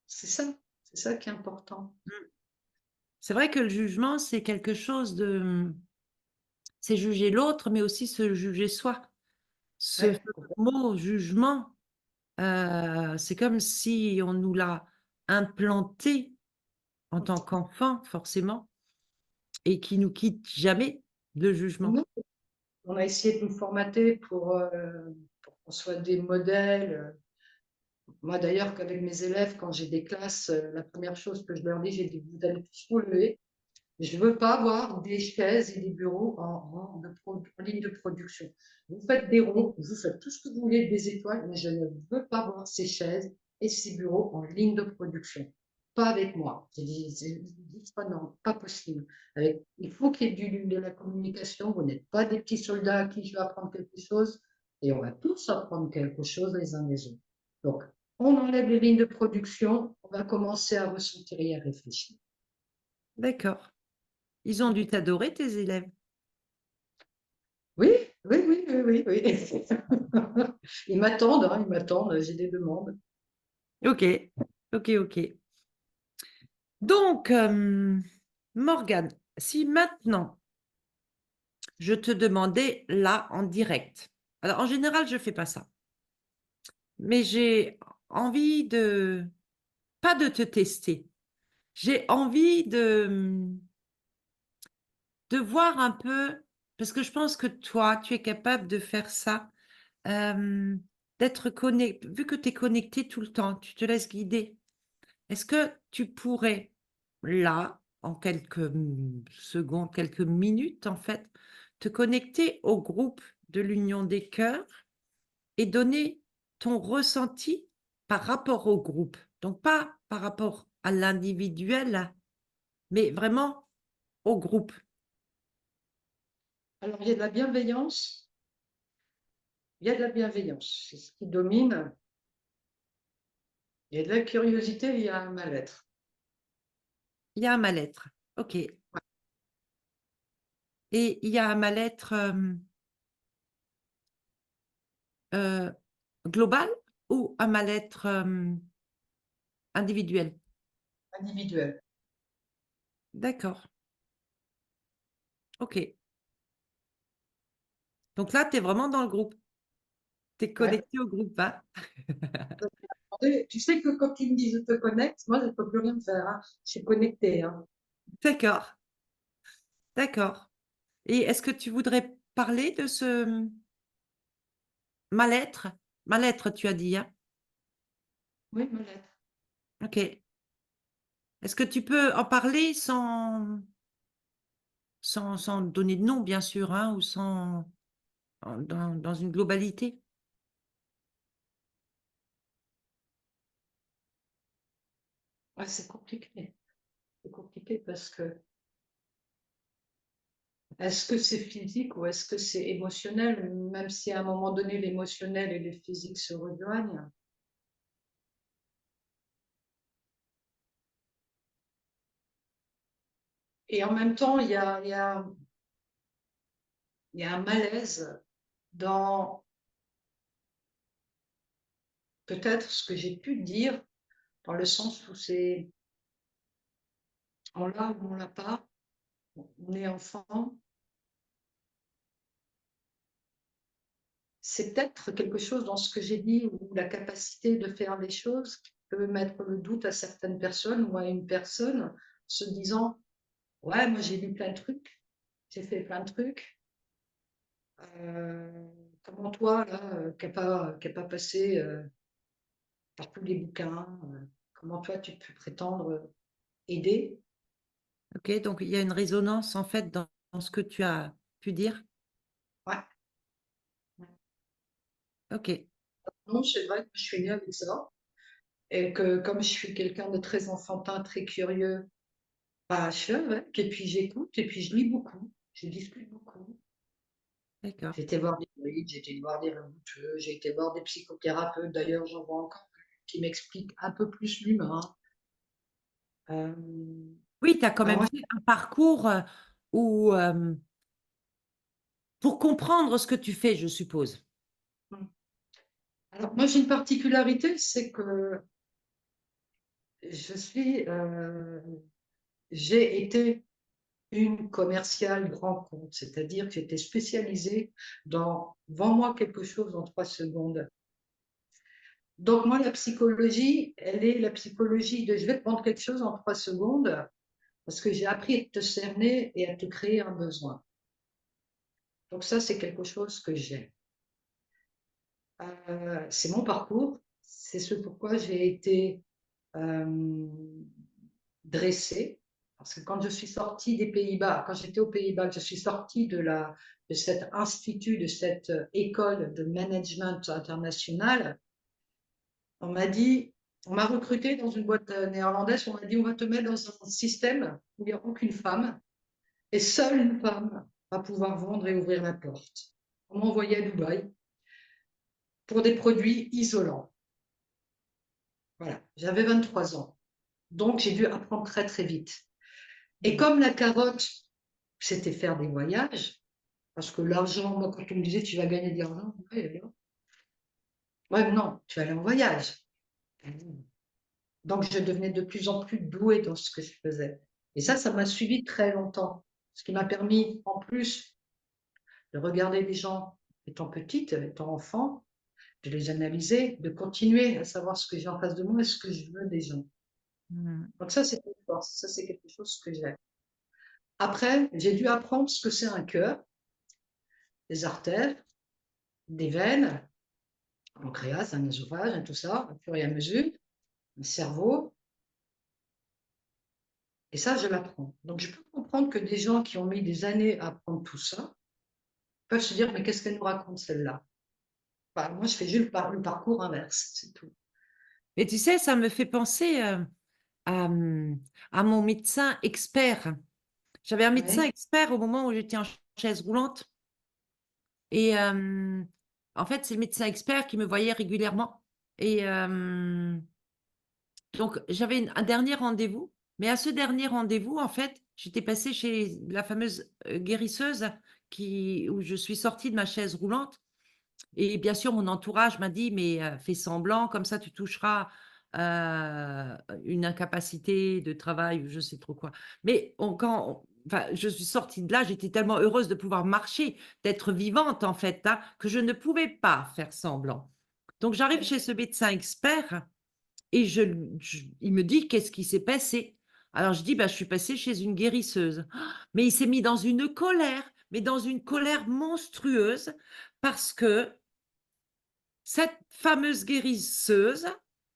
C'est ça qui est important. C'est vrai que le jugement, c'est quelque chose de... C'est juger l'autre, mais aussi se juger soi. Ce Ouais. mot jugement, c'est comme si on nous l'a implanté en tant qu'enfant, forcément, et qui nous quitte jamais, le jugement. Non, on a essayé de nous formater pour qu'on soit des modèles. Moi, d'ailleurs, qu'avec mes élèves, quand j'ai des classes, la première chose que je leur dis, j'ai dit, vous allez tous vous lever. Je ne veux pas avoir des chaises et des bureaux en ligne de production. Vous faites des ronds, vous faites tout ce que vous voulez, des étoiles, mais je ne veux pas voir ces chaises et ces bureaux en ligne de production. Pas avec moi. J'ai dit, pas non, pas possible. Il faut qu'il y ait de la communication. Vous n'êtes pas des petits soldats à qui je vais apprendre quelque chose et on va tous apprendre quelque chose les uns les autres. Donc, on enlève les lignes de production, on va commencer à ressentir et à réfléchir. D'accord. Ils ont dû t'adorer, tes élèves. Oui, oui, oui, oui, oui, oui. Ils m'attendent, hein, ils m'attendent, j'ai des demandes. Ok, ok, ok. Donc, Morgane, si maintenant je te demandais là en direct, alors en général, je ne fais pas ça, mais j'ai envie de, pas de te tester, j'ai envie de voir un peu, parce que je pense que toi, tu es capable de faire ça, d'être connecté, vu que tu es connecté tout le temps, tu te laisses guider. Est-ce que tu pourrais, là, en quelques secondes, quelques minutes, en fait, te connecter au groupe de l'Union des cœurs et donner ton ressenti par rapport au groupe? Donc, pas par rapport à l'individuel, mais vraiment au groupe. Alors, il y a de la bienveillance, il y a de la bienveillance, c'est ce qui domine. Il y a de la curiosité, il y a un mal-être. Il y a un mal-être. OK. Et il y a un mal-être euh, global ou un mal-être individuel? Individuel. D'accord. OK. Donc là, tu es vraiment dans le groupe. Tu es Ouais. connecté au groupe, hein? Tu sais que quand ils me disent je te connecte, moi je ne peux plus rien faire, hein. Je suis connectée, hein. D'accord. D'accord. Et est-ce que tu voudrais parler de ce mal-être? Mal-être, tu as dit, hein? Oui, mal-être. OK. Est-ce que tu peux en parler sans donner de nom, bien sûr, hein, ou dans une globalité? Ouais, c'est compliqué. C'est compliqué parce que est-ce que c'est physique ou est-ce que c'est émotionnel, même si à un moment donné l'émotionnel et le physique se rejoignent. Et en même temps, il y a un malaise dans peut-être ce que j'ai pu dire, dans le sens où c'est on l'a ou on l'a pas, on est enfant. C'est peut-être quelque chose dans ce que j'ai dit ou la capacité de faire les choses qui peut mettre le doute à certaines personnes ou à une personne se disant ouais, moi j'ai lu plein de trucs, j'ai fait plein de trucs. Comment toi, là, qui a pas passé par tous les bouquins, comment toi tu peux prétendre aider? Ok, donc il y a une résonance en fait dans ce que tu as pu dire. Ouais. Ouais. Ok, Non, c'est vrai que je suis née avec ça et que comme je suis quelqu'un de très enfantin, très curieux, bah, je fais avec et puis j'écoute et puis je lis beaucoup, je discute beaucoup. d'accord. J'ai été voir des druides, j'ai été voir des remouteux, j'ai été voir des psychothérapeutes, d'ailleurs j'en vois encore qui m'expliquent un peu plus l'humain. Hem, Oui, tu as quand bah, même moi fait un parcours où, pour comprendre ce que tu fais, je suppose. mmh, alors moi j'ai une particularité, c'est que je suis, j'ai été une commerciale grand compte, c'est-à-dire que j'étais spécialisée dans: «Vends-moi quelque chose en 3 secondes». Donc moi la psychologie, elle est la psychologie de: «Je vais te vendre quelque chose en 3 secondes», parce que j'ai appris à te cerner et à te créer un besoin. Donc ça, c'est quelque chose que j'ai. C'est mon parcours, c'est ce pourquoi j'ai été hem, dressée. Parce que quand je suis sortie des Pays-Bas, quand j'étais aux Pays-Bas, que je suis sortie de cet institut, de cette école de management international, on m'a dit, on m'a recrutée dans une boîte néerlandaise, on m'a dit, on va te mettre dans un système où il n'y a aucune femme. Et seule une femme va pouvoir vendre et ouvrir la porte. On m'a envoyé à Dubaï pour des produits isolants. Voilà, j'avais 23 ans. Donc, j'ai dû apprendre très, très vite. Et Mmh. comme la carotte, c'était faire des voyages, parce que l'argent, moi, quand on me disait tu vas gagner de l'argent, ouais, non, tu vas aller en voyage. Donc, je devenais de plus en plus douée dans ce que je faisais. Et ça m'a suivi très longtemps. Ce qui m'a permis, en plus, de regarder les gens étant petite, étant enfant, de les analyser, de continuer à savoir ce que j'ai en face de moi et ce que je veux des gens. Mmh. Donc ça, c'est une force, ça, c'est quelque chose que j'ai. Après, j'ai dû apprendre ce que c'est un cœur, des artères, des veines, un pancréas, un œsophage, tout ça, au fur et à mesure, un cerveau, et ça, je l'apprends. Donc je peux comprendre que des gens qui ont mis des années à apprendre tout ça peuvent se dire: «Mais qu'est-ce qu'elle nous raconte celle-là?» Bah, moi, je fais juste le parcours inverse, c'est tout. Et tu sais, ça me fait penser à, à mon médecin expert. J'avais un médecin Oui, expert au moment où j'étais en chaise roulante et en fait, c'est le médecin expert qui me voyait régulièrement et donc j'avais un dernier rendez-vous, mais à ce dernier rendez-vous, en fait, j'étais passée chez la fameuse, guérisseuse qui où je suis sortie de ma chaise roulante et bien sûr, mon entourage m'a dit: «Mais fais semblant, comme ça tu toucheras, une incapacité de travail» ou je sais trop quoi. Mais enfin, je suis sortie de là, j'étais tellement heureuse de pouvoir marcher, d'être vivante en fait, hein, que je ne pouvais pas faire semblant. Donc j'arrive oui, chez ce médecin expert et il me dit: «Qu'est-ce qui s'est passé?» Alors je dis: «Bah, je suis passée chez une guérisseuse». Mais il s'est mis dans une colère, mais dans une colère monstrueuse parce que cette fameuse guérisseuse,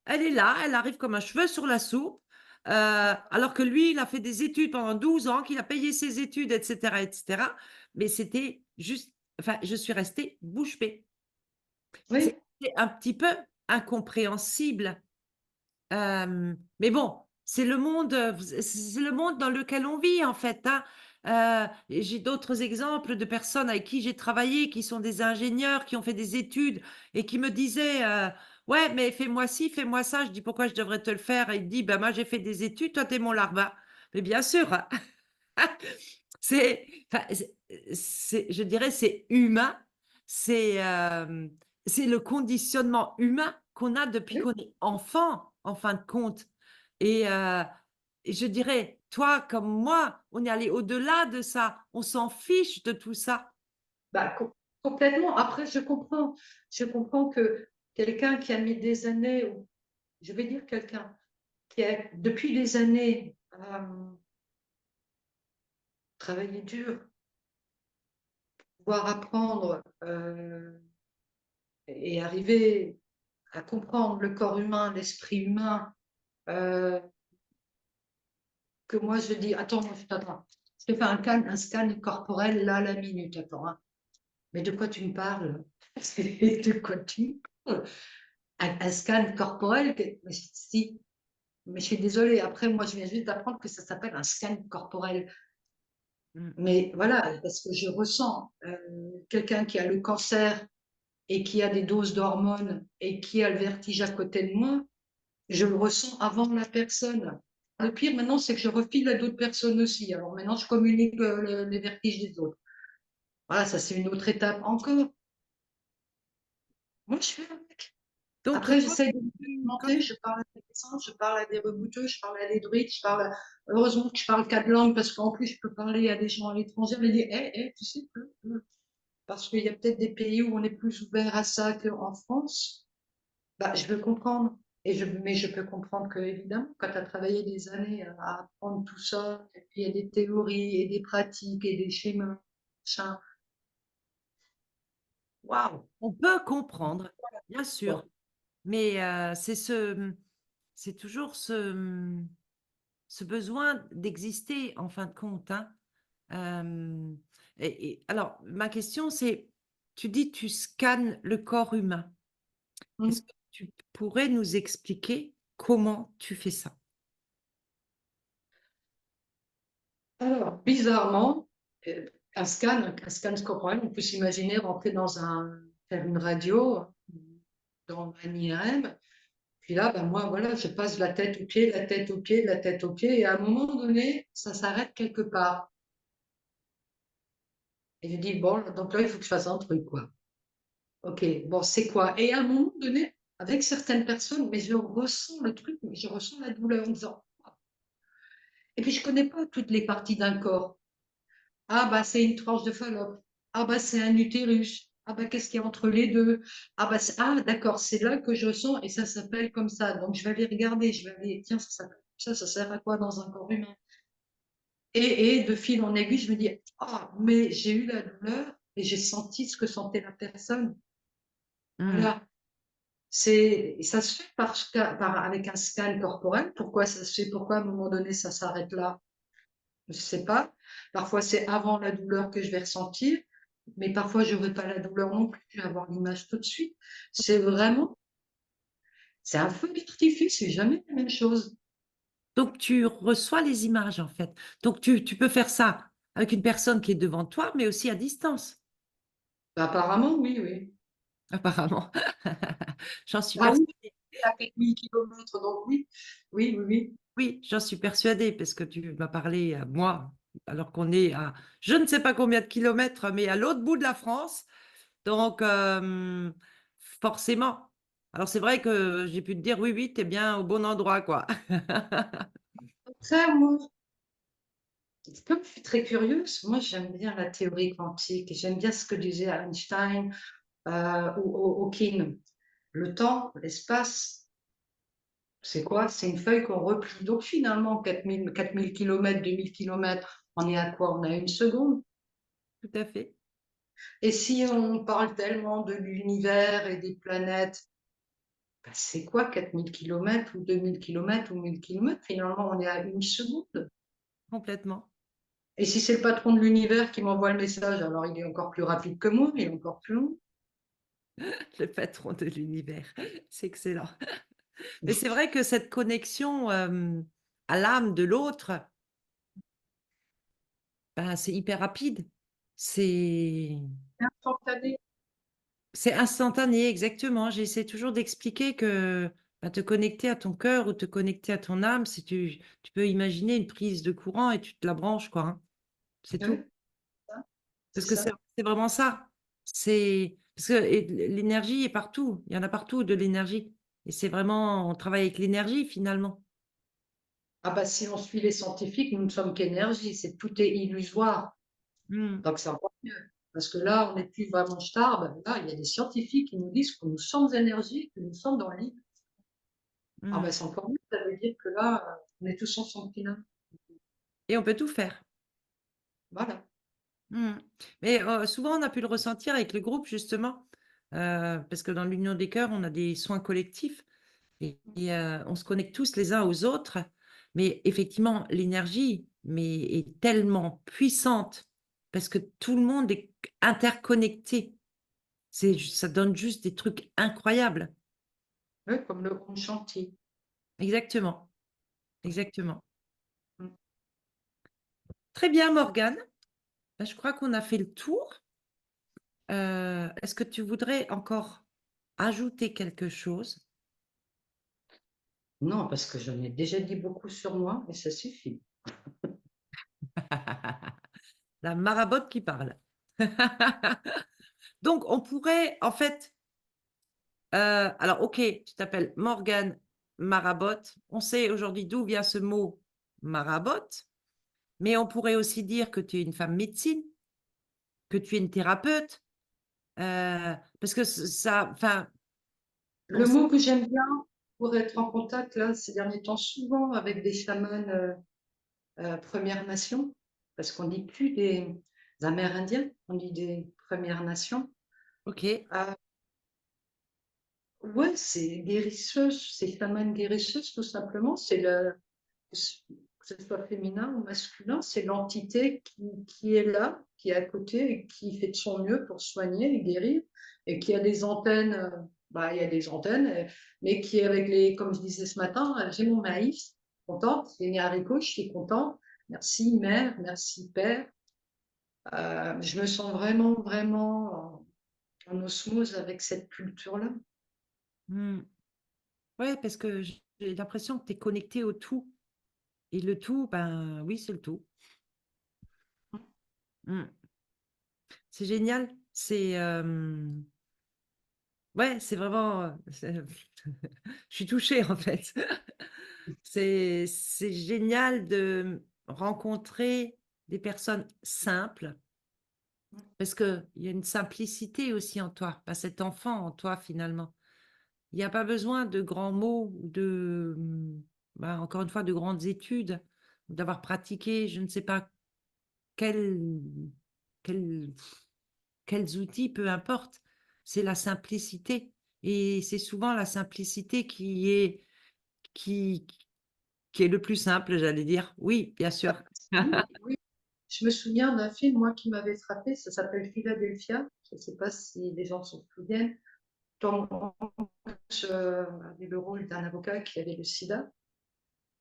elle est là, elle arrive comme un cheveu sur la soupe, alors que lui, il a fait des études pendant 12 ans, qu'il a payé ses études et cetera. Mais c'était juste enfin, je suis restée bouche bée. oui. C'était un petit peu incompréhensible. Mais bon, c'est le monde, c'est le monde dans lequel on vit en fait, hein. Et j'ai d'autres exemples de personnes avec qui j'ai travaillé, qui sont des ingénieurs, qui ont fait des études et qui me disaient, «Ouais, mais fais-moi ci, fais-moi ça». Je dis: «Pourquoi je devrais te le faire?» Et il dit: «Bah, moi j'ai fait des études, toi tu es mon larbin». Mais bien sûr, c'est enfin, je dirais, c'est humain, c'est, c'est le conditionnement humain qu'on a depuis Oui. qu'on est enfant, en fin de compte et je dirais, toi comme moi, on est allé au-delà de ça. On s'en fiche de tout ça. Bah, complètement. Après, je comprends que quelqu'un qui a mis des années, ou je vais dire quelqu'un qui a depuis des années travaillé dur pouvoir apprendre et arriver à comprendre le corps humain, l'esprit humain, euh, que moi je dis, attends, attends, je te fais un scan corporel là, la minute, attends, hein. Mais de quoi tu me parles? De quoi tu me parles? Un scan corporel, mais si, mais je suis désolée, après moi je viens juste d'apprendre que ça s'appelle un scan corporel. Mm. Mais voilà, parce que je ressens quelqu'un qui a le cancer et qui a des doses d'hormones et qui a le vertige à côté de moi, je le ressens avant la personne. Le pire maintenant, c'est que je refile à d'autres personnes aussi. Alors maintenant, je communique les vertiges des autres. Voilà, ça c'est une autre étape encore. Moi, je fais avec. Donc, Après, j'essaie de documenter, je parle à des médecins, je parle à des rebouteux, je parle à des druides, heureusement que je parle 4 langues parce qu'en plus, je peux parler à des gens à l'étranger, et dire, tu sais que, parce qu'il y a peut-être des pays où on est plus ouvert à ça qu'en France. Bah, je veux comprendre. Mais je peux comprendre que, évidemment, quand tu as travaillé des années à apprendre tout ça, et puis il y a des théories et des pratiques et des schémas, machin. Waouh! on peut comprendre, bien sûr, mais c'est toujours ce besoin d'exister en fin de compte, hein. Euh, alors, ma question, c'est, tu dis tu scannes le corps humain. Est-ce Hum. que tu pourrais nous expliquer comment tu fais ça? Alors, bizarrement, euh, un scan corporel, on peut s'imaginer rentrer faire une radio dans un IRM. Puis là, ben moi, voilà, je passe la tête aux pieds, la tête aux pieds, la tête aux pieds, et à un moment donné, ça s'arrête quelque part. Et je dis, bon, donc là, il faut que je fasse un truc, quoi. Ok, bon, c'est quoi? Et à un moment donné, avec certaines personnes, mais je ressens le truc, mais je ressens la douleur en disant, et puis je connais pas toutes les parties d'un corps. Ah bah c'est une tranche de Fallope. Ah bah c'est un utérus. Ah bah qu'est-ce qu'il y a entre les deux? Ah bah ah d'accord, c'est là que je sens et ça s'appelle comme ça. Donc je vais aller regarder, je vais aller, tiens, ça s'appelle ça sert à quoi dans un corps humain? Et de fil en aiguille, je me dis, ah, mais j'ai eu la douleur et j'ai senti ce que sentait la personne. Hmm. Voilà. Ça se fait avec un scan corporel. Pourquoi ça se fait? Pourquoi à un moment donné ça s'arrête là? Je ne sais pas. Parfois c'est avant la douleur que je vais ressentir, mais parfois je ne veux pas la douleur non plus. Je vais avoir l'image tout de suite. C'est vraiment, c'est un feu d'artifice, c'est jamais la même chose. Donc, tu reçois les images, en fait. Donc, tu peux faire ça avec une personne qui est devant toi, mais aussi à distance, Bah, apparemment, oui, oui. apparemment. J'en suis Ah oui, persuadée. à 4 000 kilomètres, donc oui, oui, oui, oui. Oui, j'en suis persuadée parce que tu m'as parlé à moi, alors qu'on est à je ne sais pas combien de kilomètres, mais à l'autre bout de la France. Donc, forcément. Alors, c'est vrai que j'ai pu te dire, oui, oui, tu es bien au bon endroit, quoi. Après, moi, comme je suis très curieuse, moi j'aime bien la théorie quantique, j'aime bien ce que disait Einstein ou Hawking. Le temps, l'espace, c'est quoi? C'est une feuille qu'on replie. Donc finalement, 4 000 kilomètres, 2 000 kilomètres, on est à quoi? On a une seconde. Tout à fait. Et si on parle tellement de l'univers et des planètes, ben, c'est quoi 4 000 kilomètres ou 2 000 kilomètres ou 1 000 kilomètres? Finalement, on est à une seconde. Complètement. Et si c'est le patron de l'univers qui m'envoie le message, alors il est encore plus rapide que moi, il est encore plus long. Le patron de l'univers. C'est excellent. Mais c'est vrai que cette connexion à l'âme de l'autre, ben, c'est hyper rapide. C'est Instantané. c'est instantané, exactement. J'essaie toujours d'expliquer que ben, te connecter à ton cœur ou te connecter à ton âme, si tu peux imaginer une prise de courant et tu te la branches, quoi, hein. C'est tout. Ouais, c'est Parce que ça. c'est vraiment ça. C'est parce que l'énergie est partout. Il y en a partout de l'énergie. Et c'est vraiment, on travaille avec l'énergie finalement. Ah bah si on suit les scientifiques, nous ne sommes qu'énergie, tout est illusoire. Hmm, Donc c'est encore mieux. Parce que là, on n'est plus vraiment stable. Là, il y a des scientifiques qui nous disent que nous sommes énergie, que nous sommes dans l'île. Ah hmm. ben c'est encore mieux, ça veut dire que là, on est tous ensemble finalement. Et on peut tout faire. Voilà. Mmh. Mais souvent, on a pu le ressentir avec le groupe justement, parce que dans l'Union des cœurs, on a des soins collectifs et on se connecte tous les uns aux autres. Mais effectivement, l'énergie, mais est tellement puissante parce que tout le monde est interconnecté. Ça donne juste des trucs incroyables. Ouais, comme le grand chantier. Exactement, exactement. Mm. Très bien Morgane, bah, je crois qu'on a fait le tour. Est-ce que tu voudrais encore ajouter quelque chose? Non, parce que j'en ai déjà dit beaucoup sur moi et ça suffit. La marabotte qui parle. Donc on pourrait en fait, alors OK, tu t'appelles Morgane Marabotte. On sait aujourd'hui d'où vient ce mot marabotte, mais on pourrait aussi dire que tu es une femme médecine, que tu es une thérapeute, parce que ç ça enfin, on Le mot que j'aime bien pour être en contact là, ces derniers temps, souvent avec des chamans Premières Nations, parce qu'on dit plus des Amérindiens, on dit des Premières Nations. OK, Ah, ouais, c'est guérisseuse, c'est chamane guérisseuse tout simplement. C'est le, que ce soit féminin ou masculin, c'est l'entité qui est là, qui est à côté et qui fait de son mieux pour soigner et guérir, et qui a des antennes, bah, il y a des antennes, mais qui est avec les, comme je disais ce matin, j'ai mon maïs, contente, j'ai mes haricots, je suis contente, merci mère, merci père. Je me sens vraiment, vraiment en osmose avec cette culture-là. mmh, ouais, parce que j'ai l'impression que tu es connectée au tout et le tout, ben, oui, c'est le tout. Mmh. C'est génial, ouais, c'est vraiment, je suis touchée en fait. C'est génial de rencontrer des personnes simples, parce qu'il y a une simplicité aussi en toi, pas cet enfant en toi finalement. Il y a pas besoin de grands mots ou de, bah, encore une fois, de grandes études, ou d'avoir pratiqué je ne sais pas quel quel quels outils, peu importe. C'est la simplicité et c'est souvent la simplicité qui qui est le plus simple, j'allais dire. Oui, bien sûr. Oui, oui. Je me souviens d'un film, moi, qui m'avait frappé, ça s'appelle Philadelphia. Je ne sais pas si les gens s'en souviennent. Tom Hanks avait le rôle d'un avocat qui avait le sida.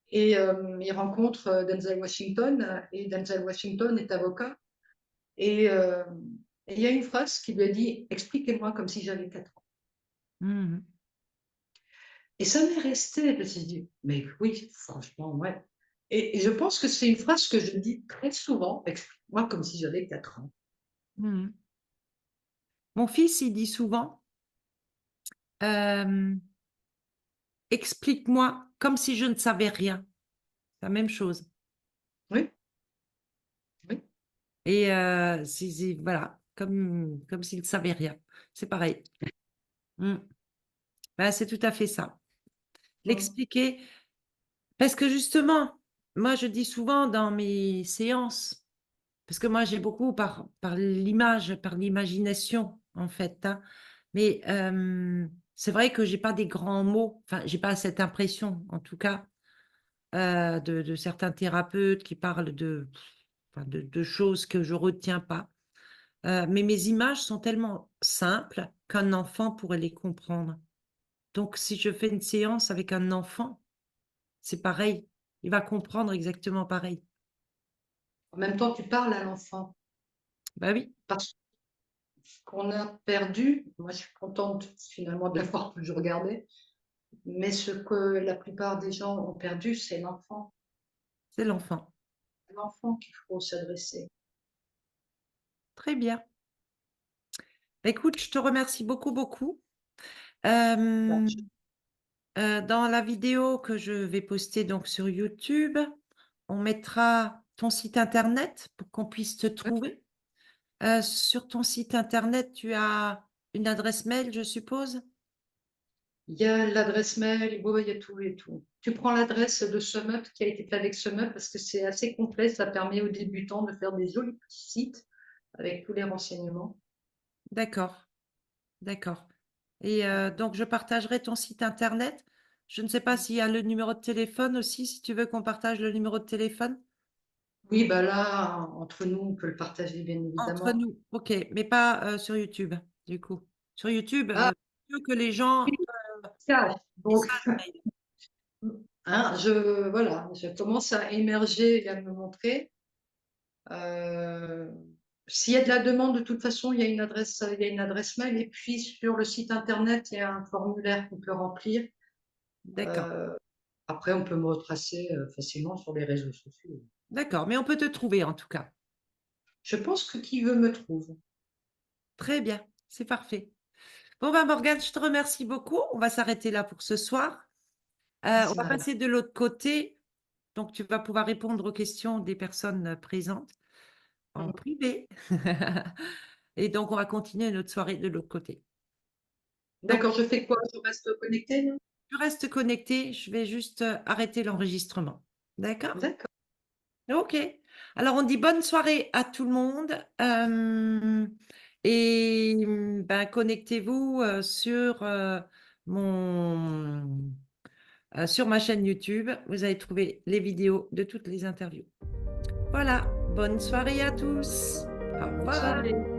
Et il rencontre Denzel Washington, et Denzel Washington est avocat. Et il y a une phrase qui lui a dit: Expliquez-moi comme si j'avais 4 ans. Mmh. Et ça m'est resté. Je me suis dit: Mais oui, franchement, ouais. Et je pense que c'est une phrase que je dis très souvent: Explique-moi comme si j'avais 4 ans. Mmh. Mon fils, il dit souvent, hem: «Explique-moi comme si je ne savais rien». La même chose Oui, oui. et c'est voilà, comme s'il ne savait rien. C'est pareil. Mmh. Bah, c'est tout à fait ça. Mm. L'expliquer parce que justement, moi, je dis souvent dans mes séances. Parce que moi, j'ai beaucoup par l'image, par l'imagination, en fait, hein. Mais, c'est vrai que j'ai pas des grands mots, enfin, j'ai pas cette impression, en tout cas, de certains thérapeutes qui parlent enfin, de choses que je retiens pas. Mais mes images sont tellement simples qu'un enfant pourrait les comprendre. Donc si je fais une séance avec un enfant, c'est pareil, il va comprendre exactement pareil. En même temps, tu parles à l'enfant. Bah oui, Parce qu'on a perdu, moi je suis contente finalement de l'avoir toujours regardé, mais ce que la plupart des gens ont perdu, c'est l'enfant. c'est l'enfant. C'est l'enfant qu'il faut s'adresser. Très bien. Écoute, je te remercie beaucoup, beaucoup. Bah, Hem, dans la vidéo que je vais poster donc sur YouTube, on mettra ton site internet pour qu'on puisse te trouver. Sur ton site internet, tu as une adresse mail, je suppose? il y a l'adresse mail, oui, il y a tout et tout. Tu prends l'adresse de SumUp qui a été fait avec SumUp parce que c'est assez complet, ça permet aux débutants de faire des jolis petits sites. avec tous les renseignements. D'accord, d'accord. Et donc, je partagerai ton site internet. Je ne sais pas s'il y a le numéro de téléphone aussi, si tu veux qu'on partage le numéro de téléphone. Oui, bah là, entre nous, on peut le partager, bien Entre évidemment. nous, ok, mais pas sur YouTube, du coup. Sur YouTube, Ah, mieux que les gens ça, donc, message mail. hein, voilà, je commence à émerger et à me montrer. Euh, S'il y a de la demande, de toute façon, il y a une adresse mail. Et puis, sur le site internet, il y a un formulaire qu'on peut remplir. D'accord, Euh, Après, on peut me retracer facilement sur les réseaux sociaux. d'accord, mais on peut te trouver en tout cas. Je pense que qui veut me trouve. Très bien, c'est parfait. Bon, ben Morgane, je te remercie beaucoup. On va s'arrêter là pour ce soir. On Merci, va Marie. passer de l'autre côté. Donc, tu vas pouvoir répondre aux questions des personnes présentes en privé. Et donc, on va continuer notre soirée de l'autre côté. Donc, D'accord, je fais quoi? Je reste connectée, là? tu restes connecté. Je vais juste arrêter l'enregistrement. D'accord? D'accord. Ok. Alors, on dit bonne soirée à tout le monde. Et ben, connectez-vous mon, sur ma chaîne YouTube. Vous allez trouver les vidéos de toutes les interviews. Voilà. Bonne soirée à tous. Au Bonne revoir. soirée.